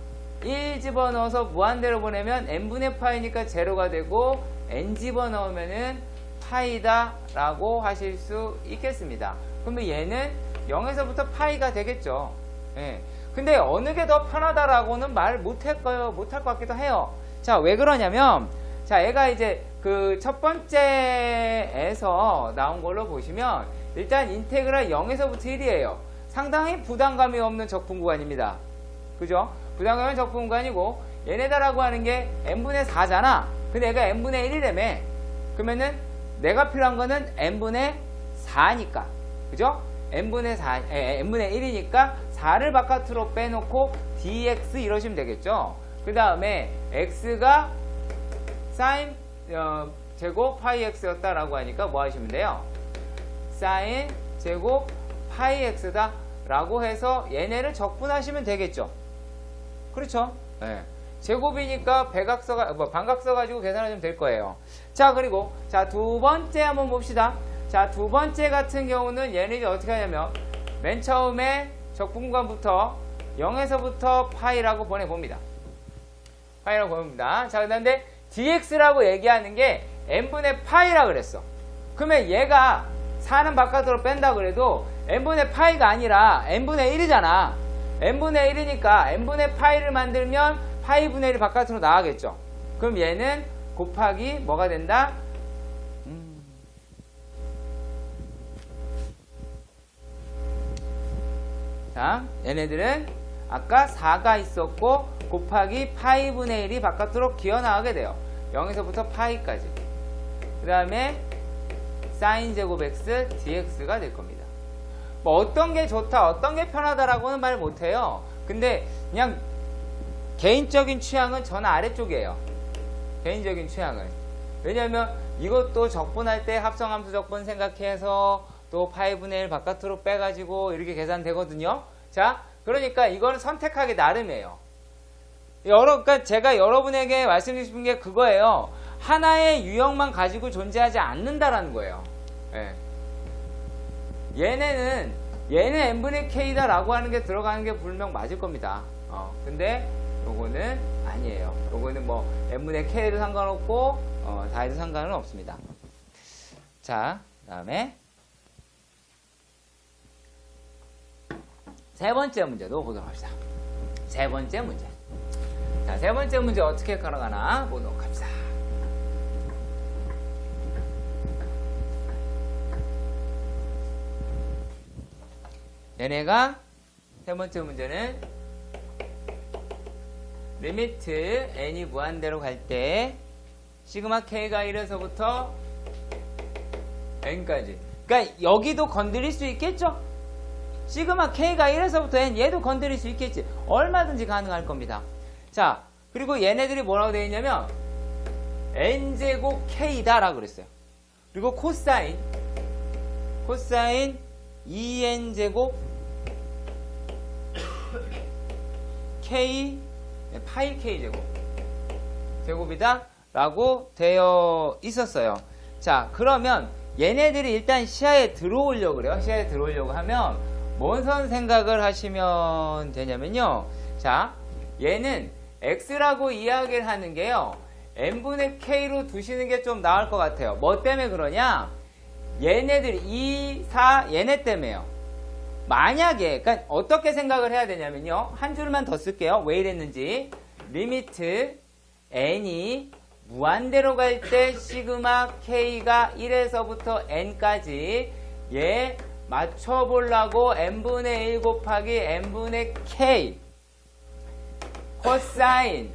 1 집어넣어서 무한대로 보내면 n분의 파이니까 제로가 되고 n 집어넣으면은 파이다 라고 하실 수 있겠습니다. 그러면 얘는 0에서부터 파이가 되겠죠. 예. 근데 어느 게 더 편하다라고는 말 못할 것 같기도 해요. 자, 왜 그러냐면 자, 얘가 이제 그 첫 번째에서 나온 걸로 보시면 일단 인테그랄 0에서부터 1이에요. 상당히 부담감이 없는 적분 구간입니다. 그죠? 부담감이 없는 적분 구간이고 얘네다라고 하는 게 n분의 4잖아. 근데 얘가 n분의 1이라며. 그러면은 내가 필요한 거는 n분의 4니까. 그죠? n분의 1이니까 4를 바깥으로 빼놓고 dx 이러시면 되겠죠. 그 다음에 x가 sin 제곱 파이 x였다라고 하니까 뭐 하시면 돼요? sin 제곱 파이 x다 라고 해서 얘네를 적분하시면 되겠죠. 그렇죠? 네. 제곱이니까 반각서 가지고 계산하시면 될 거예요. 자, 그리고 자, 두 번째 한번 봅시다. 자, 두 번째 같은 경우는 얘는 이제 어떻게 하냐면 맨 처음에 적분구간부터 0에서부터 파이라고 보내봅니다. 파이라고 보냅니다. 자, 그런데 dx라고 얘기하는 게 n분의 파이라 그랬어. 그러면 얘가 4는 바깥으로 뺀다 그래도 n분의 파이가 아니라 n분의 1이잖아. n분의 1이니까 n분의 파이를 만들면 파이분의 1이 바깥으로 나가겠죠. 그럼 얘는 곱하기 뭐가 된다? 자, 얘네들은 아까 4가 있었고 곱하기 파이분의 1이 바깥으로 기어나가게 돼요. 0에서부터 파이까지. 그 다음에 sin 제곱 x dx가 될 겁니다. 뭐 어떤 게 좋다, 어떤 게 편하다라고는 말 못해요. 근데 그냥 개인적인 취향은 저는 아래쪽이에요. 개인적인 취향은. 왜냐하면 이것도 적분할 때 합성함수 적분 생각해서 또 파이분의 1 바깥으로 빼가지고 이렇게 계산되거든요. 자, 그러니까 이거는 선택하기 나름이에요. 그러니까 제가 여러분에게 말씀드리고 싶은 게 그거예요. 하나의 유형만 가지고 존재하지 않는다라는 거예요. 예. 얘는 n분의 k다 라고 하는 게 들어가는 게 분명 맞을 겁니다. 근데 요거는 아니에요. 요거는 뭐 n분의 k도 상관없고 다 해도 상관은 없습니다. 자, 그 다음에 세 번째 문제도 보도록 합시다. 세 번째 문제. 자, 세 번째 문제 어떻게 걸어가나 보도록 합시다. 얘네가 세 번째 문제는 리미트 n이 무한대로 갈 때 시그마 k가 1에서부터 n까지. 그러니까 여기도 건드릴 수 있겠죠? 시그마 k가 1에서부터 n 얘도 건드릴 수 있겠지. 얼마든지 가능할 겁니다. 자, 그리고 얘네들이 뭐라고 되어 있냐면 n제곱 k다 라고 그랬어요. 그리고 코사인 2n제곱 k 파이 k 제곱이다 라고 되어 있었어요. 자, 그러면 얘네들이 일단 시야에 들어오려고 그래요. 시야에 들어오려고 하면 뭔 선 생각을 하시면 되냐면요. 자, 얘는 x라고 이야기를 하는 게요. n분의 k로 두시는 게 좀 나을 것 같아요. 뭐 때문에 그러냐? 얘네들 2, 4 얘네 때문에요. 만약에 그러니까 어떻게 생각을 해야 되냐면요. 한 줄만 더 쓸게요. 왜 이랬는지. 리미트 n이 무한대로 갈 때 시그마 k가 1에서부터 n까지 얘 맞춰보려고 n분의 1 곱하기 n분의 k 코사인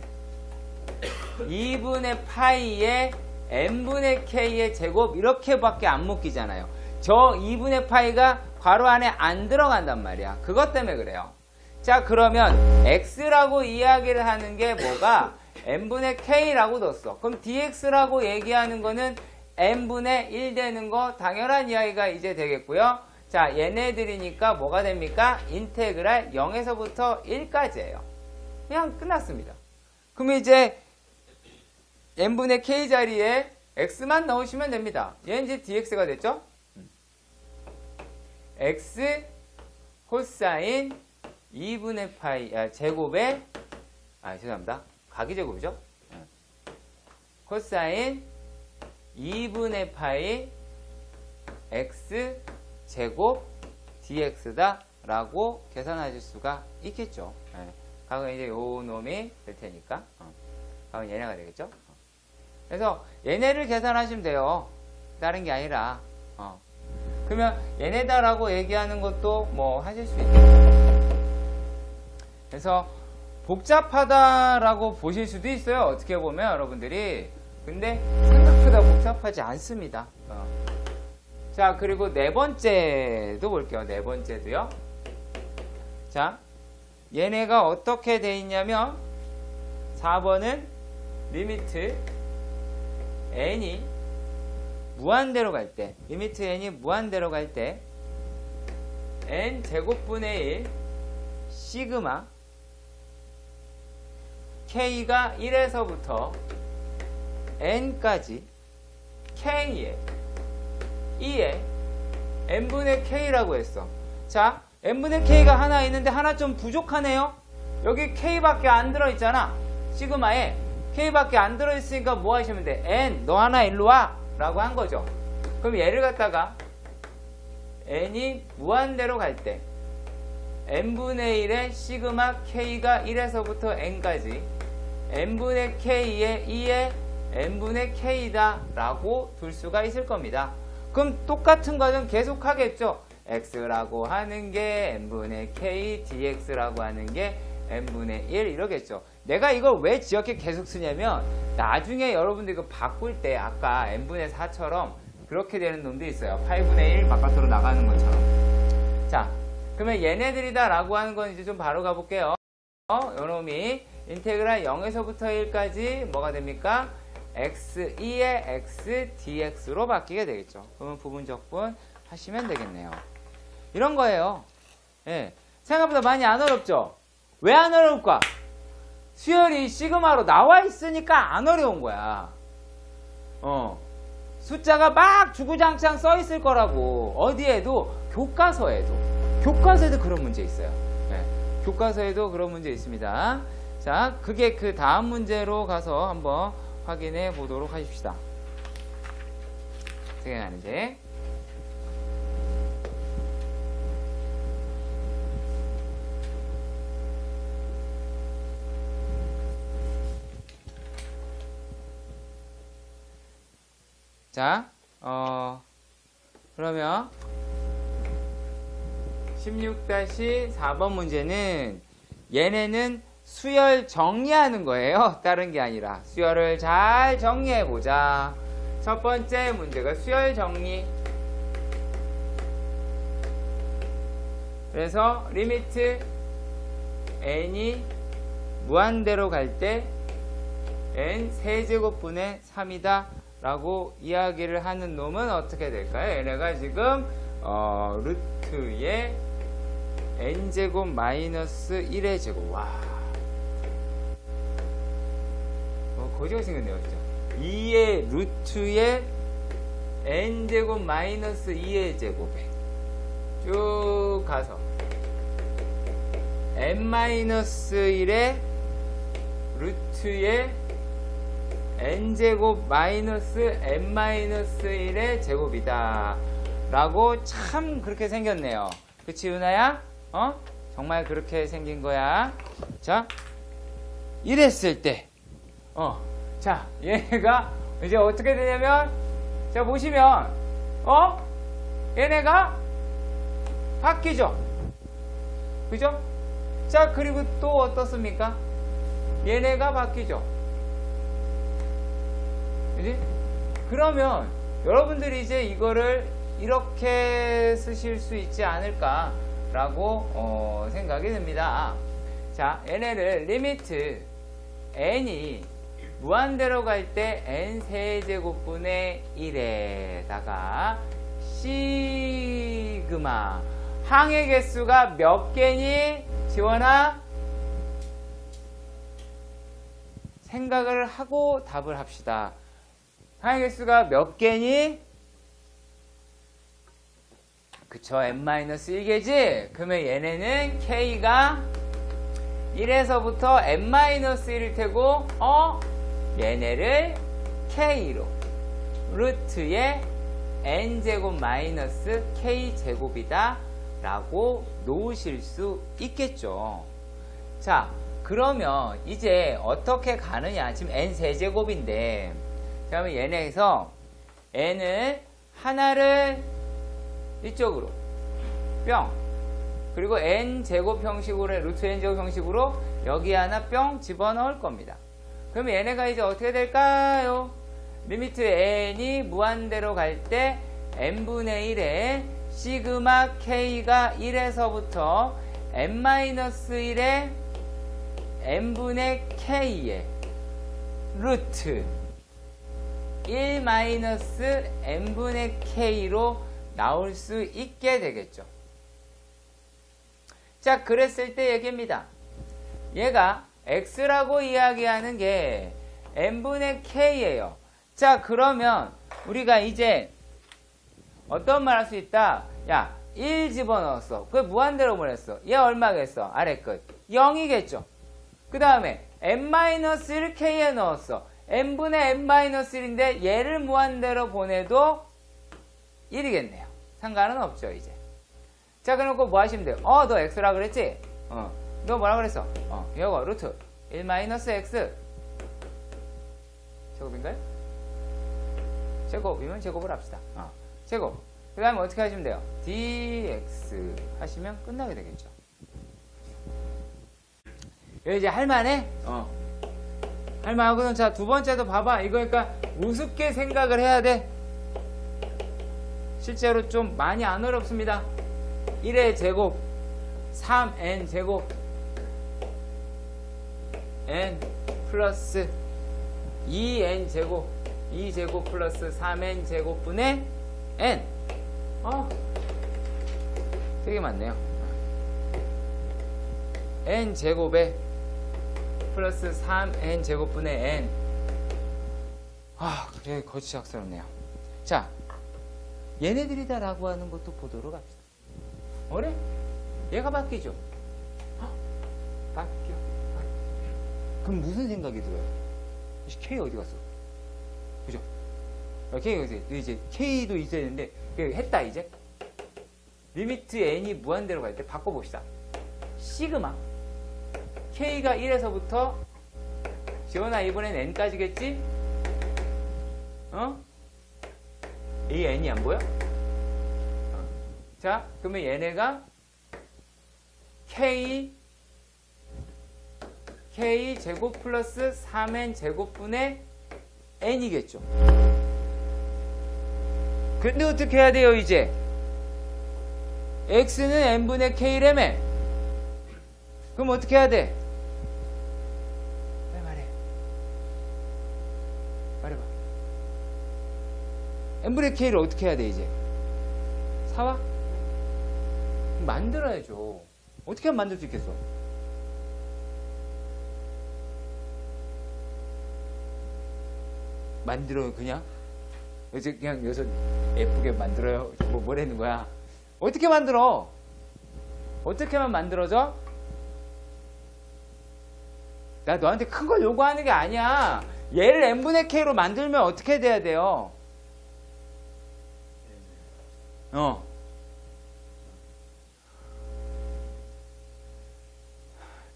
2분의 파이에 n분의 k의 제곱 이렇게밖에 안 묶이잖아요. 저 2분의 파이가 괄호 안에 안 들어간단 말이야. 그것 때문에 그래요. 자, 그러면 x라고 이야기를 하는 게 뭐가 n분의 k라고 뒀어. 그럼 dx라고 얘기하는 거는 n분의 1 되는 거 당연한 이야기가 이제 되겠고요. 자, 얘네들이니까 뭐가 됩니까? 인테그랄 0에서부터 1까지예요. 그냥 끝났습니다. 그럼 이제 n분의 k 자리에 x만 넣으시면 됩니다. 얘는 이제 dx가 됐죠? x 코사인 2분의 파이 제곱에 죄송합니다. 가기제곱이죠? 코사인 2분의 파이 x 제곱 dx다 라고 계산하실 수가 있겠죠. 각은 이제 요 놈이 될 테니까 각은 얘네가 되겠죠. 그래서 얘네를 계산하시면 돼요. 다른 게 아니라. 그러면 얘네다라고 얘기하는 것도 뭐 하실 수 있죠. 그래서 복잡하다라고 보실 수도 있어요. 어떻게 보면 여러분들이. 근데 생각보다 복잡하지 않습니다. 자, 그리고 네 번째도 볼게요. 네 번째도요. 자, 얘네가 어떻게 돼 있냐면 4번은 리미트 n이 무한대로 갈 때, 리미트 n이 무한대로 갈 때 n 제곱분의 1 시그마 k가 1에서부터 n까지 k에 2에 n분의 k라고 했어. 자, n분의 k가 하나 있는데 하나 좀 부족하네요. 여기 k밖에 안 들어있잖아. 시그마에 k밖에 안 들어있으니까 뭐 하시면 돼? n 너 하나 일로 와 라고 한 거죠. 그럼 얘를 갖다가 n이 무한대로 갈 때 n분의 1의 시그마 k가 1에서부터 n까지 n분의 k의 2의 n분의 k다 라고 둘 수가 있을 겁니다. 그럼 똑같은 과정 계속 하겠죠. x라고 하는 게 n분의 k, dx라고 하는 게 n분의 1 이러겠죠. 내가 이걸 왜 지역에 계속 쓰냐면 나중에 여러분들 이거 바꿀 때 아까 n분의 4처럼 그렇게 되는 놈도 있어요. 8분의 1 바깥으로 나가는 것처럼. 자, 그러면 얘네들이다 라고 하는 건 이제 좀 바로 가볼게요. 요놈이 인테그랄 0에서부터 1까지 뭐가 됩니까? x2의 x dx로 바뀌게 되겠죠. 그러면 부분적분 하시면 되겠네요. 이런 거예요. 예. 생각보다 많이 안 어렵죠? 왜 안 어려울까? 수열이 시그마로 나와 있으니까 안 어려운 거야. 숫자가 막 주구장창 써 있을 거라고. 어디에도 교과서에도 그런 문제 있어요. 네. 교과서에도 그런 문제 있습니다. 자, 그게 그 다음 문제로 가서 한번 확인해 보도록 하십시다. 어떻게 가는지. 자, 그러면 16-4번 문제는 얘네는 수열 정리하는 거예요. 다른 게 아니라 수열을 잘 정리해 보자. 첫 번째 문제가 수열 정리. 그래서 리미트 n이 무한대로 갈 때 n 세제곱분의 3이다 라고 이야기를 하는 놈은 어떻게 될까요? 얘네가 지금 루트의 n제곱 마이너스 1의 제곱. 와, 거지가 생겼네요 진짜. 2의 루트의 n제곱 마이너스 2의 제곱에 쭉 가서 n-1의 루트의 n제곱 마이너스 n-1의 제곱이다 라고 참 그렇게 생겼네요. 그치 은하야? 정말 그렇게 생긴 거야. 자, 이랬을 때 자, 얘가 이제 어떻게 되냐면, 자 보시면 얘네가 바뀌죠. 그죠? 자, 그리고 또 어떻습니까? 얘네가 바뀌죠. 그지? 그러면 여러분들이 이제 이거를 이렇게 쓰실 수 있지 않을까라고 생각이 듭니다. 자, 얘네를 리미트 n이 무한대로 갈 때 n 세제곱분의 1에다가 시그마 항의 개수가 몇 개니? 지원아? 생각을 하고 답을 합시다. 항의 개수가 몇 개니? 그쵸, n-1개지? 그러면 얘네는 k가 1에서부터 n-1일 테고 얘네를 k로 루트의 n제곱 마이너스 k제곱이다 라고 놓으실 수 있겠죠. 자, 그러면 이제 어떻게 가느냐. 지금 n 세제곱인데, 그러면 얘네에서 n을 하나를 이쪽으로 뿅, 그리고 n제곱 형식으로, 루트 n제곱 형식으로 여기 하나 뿅 집어넣을 겁니다. 그러면 얘네가 이제 어떻게 될까요? 리미트 n이 무한대로 갈 때 n분의 1에 시그마 k가 1에서부터 n-1의 n분의 k의 루트 1-n분의 k로 나올 수 있게 되겠죠. 자, 그랬을 때 얘기입니다. 얘가 x라고 이야기하는 게 n분의 k예요. 자, 그러면 우리가 이제 어떤 말 할 수 있다? 야, 1 집어넣었어. 그게 무한대로 보냈어. 얘 얼마겠어? 아래 끝. 0이겠죠. 그 다음에 n-1 k에 넣었어. n분의 n-1인데 얘를 무한대로 보내도 1이겠네요. 상관은 없죠, 이제. 자, 그럼 뭐 하시면 돼요? 너 x라 그랬지? 너 뭐라 그랬어? 이거 루트 1-x 제곱인가요? 제곱이면 제곱을 합시다. 제곱. 그 다음에 어떻게 하시면 돼요? dx 하시면 끝나게 되겠죠. 여기 이제 할만해? 할만하고는, 자, 두 번째도 봐봐. 이거 그러니까 우습게 생각을 해야 돼. 실제로 좀 많이 안 어렵습니다. 1의 제곱 3n 제곱 n 플러스 2n 제곱 2제곱 플러스 3n 제곱분의 n. 되게 많네요. n 제곱에 플러스 3n 제곱분의 n. 그래 거치학스럽네요. 자, 얘네들이다 라고 하는 것도 보도록 합시다. 그래? 얘가 바뀌죠? 바뀌어. 그럼 무슨 생각이 들어요? K 어디 갔어? 그죠? K 이제 K도 있어야 되는데 했다 이제. 리미트 n이 무한대로 갈 때 바꿔봅시다. 시그마 K가 1에서부터 지원아 이번엔 n까지겠지? 이 n이 안 보여? 자, 그러면 얘네가 K 제곱 플러스 3n 제곱분의 n이겠죠. 근데 어떻게 해야 돼요, 이제? x는 n분의 k라며. 그럼 어떻게 해야 돼? 빨리 말해. 말해봐. n분의 k를 어떻게 해야 돼, 이제? 사와? 만들어야죠. 어떻게 하면 만들 수 있겠어? 만들어요, 그냥? 이제 그냥 여기서 예쁘게 만들어요? 뭐라는 거야? 어떻게 만들어? 어떻게만 만들어져? 나 너한테 큰 걸 요구하는 게 아니야. 얘를 n분의 k로 만들면 어떻게 돼야 돼요?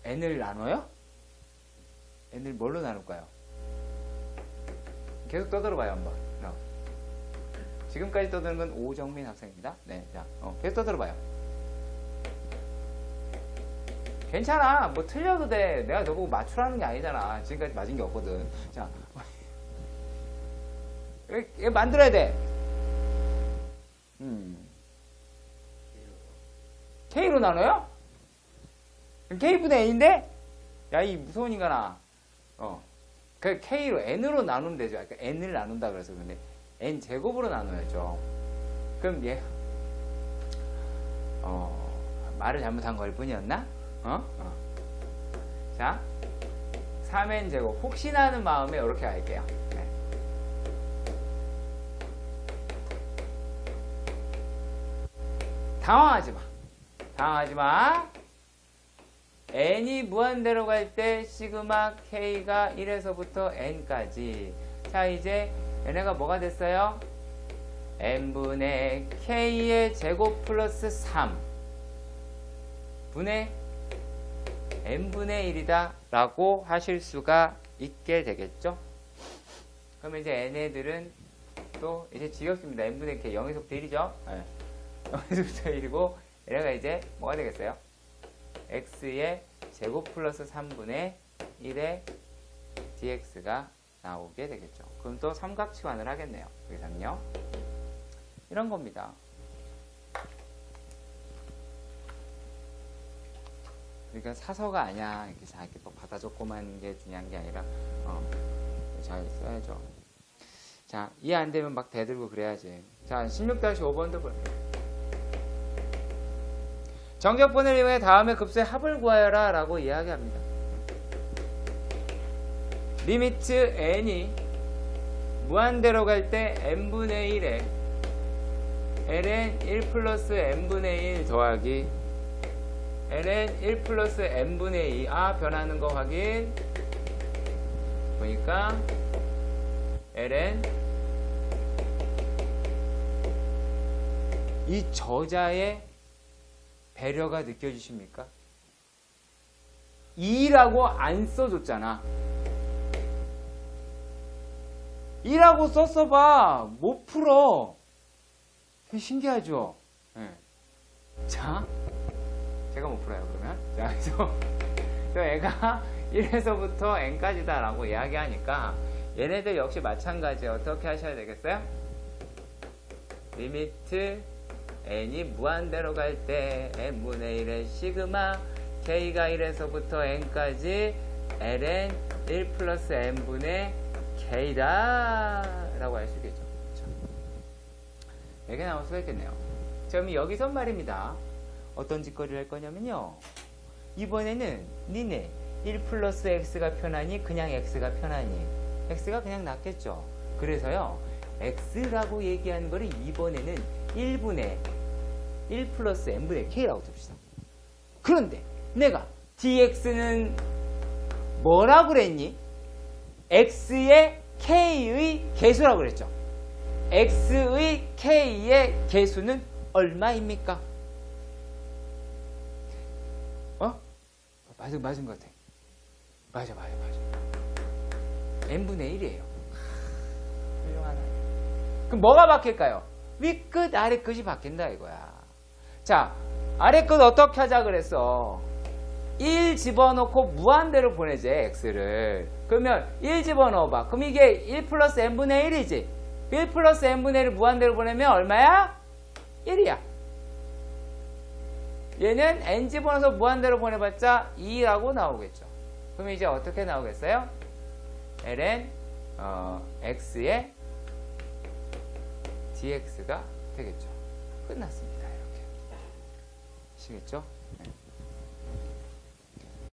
n을 나눠요? n을 뭘로 나눌까요? 계속 떠들어봐요, 한번. 지금까지 떠드는 건 오정민 학생입니다. 네, 자, 계속 떠들어봐요. 괜찮아. 뭐 틀려도 돼. 내가 너보고 맞추라는 게 아니잖아. 지금까지 맞은 게 없거든. 자, 얘 만들어야 돼. K로 나눠요? K분의 N인데? 야, 이 무서운 인간아. 그 K로, N으로 나누면 되죠. 그러니까 N을 나눈다 그래서 근데 N 제곱으로 나눠야죠. 그럼 얘, 말을 잘못한 걸 뿐이었나? 자, 3N 제곱. 혹시나 하는 마음에 이렇게 할게요. 네. 당황하지 마. 당황하지 마. n이 무한대로 갈 때 시그마 k가 1에서부터 n까지. 자, 이제 얘네가 뭐가 됐어요? n분의 k의 제곱 플러스 3 분의 n분의 1이다 라고 하실 수가 있게 되겠죠. 그러면 이제 n애들은 또 이제 지겹습니다. n분의 k 0에서부터 1이죠. 네. 0에서부터 1이고 얘네가 이제 뭐가 되겠어요? x의 제곱 플러스 3분의 1의 dx가 나오게 되겠죠. 그럼 또 삼각치환을 하겠네요. 여기서는요. 이런 겁니다. 그러니까 사서가 아니야. 이렇게 자기 또 받아줬고만 게 중요한 게 아니라 잘 써야죠. 자, 이해 안 되면 막 대들고 그래야지. 자, 16-5번도 볼게요. 정적분을 이용해 다음의 급수의 합을 구하여라 라고 이야기합니다. 리미트 n이 무한대로 갈 때 n분의 1에 ln 1 플러스 n분의 1 더하기 ln 1 플러스 n분의 2 변하는 거 확인. 보니까 ln 이 저자의 배려가 느껴지십니까? 2라고 안 써줬잖아. 2라고 썼어봐. 못 풀어. 되게 신기하죠? 네. 자, 제가 못 풀어요, 그러면. 자, 그래서 애가 1에서부터 n까지다 라고 이야기하니까 얘네들 역시 마찬가지 어떻게 하셔야 되겠어요? 리미트 n이 무한대로 갈 때 n분의 1의 시그마 k가 1에서부터 n까지 ln 1 플러스 n분의 k다 라고 할 수 있겠죠. 이렇게 나올 수가 있겠네요. 그럼 여기서 말입니다. 어떤 짓거리를 할 거냐면요. 이번에는 니네 1 플러스 x가 편하니 그냥 x가 편하니 x가 그냥 낫겠죠. 그래서요. x라고 얘기하는 거를 이번에는 1분의 1 플러스 n분의 k라고 둡시다. 그런데 내가 dx는 뭐라고 그랬니? x의 k의 개수라고 그랬죠. x의 k의 개수는 얼마입니까? 맞은 것 같아. 맞아. n분의 1이에요. 훌륭하네. 그럼 뭐가 바뀔까요? 윗끝, 아래끝이 바뀐다 이거야. 자, 아래끝 어떻게 하자 그랬어? 1 집어넣고 무한대로 보내지, x를. 그러면 1 집어넣어봐. 그럼 이게 1 플러스 n분의 1이지. 1 플러스 n분의 1을 무한대로 보내면 얼마야? 1이야. 얘는 n 집어넣어서 무한대로 보내봤자 2라고 나오겠죠. 그럼 이제 어떻게 나오겠어요? ln x의 dx가 되겠죠. 끝났습니다. 이렇게. 아시겠죠? 네.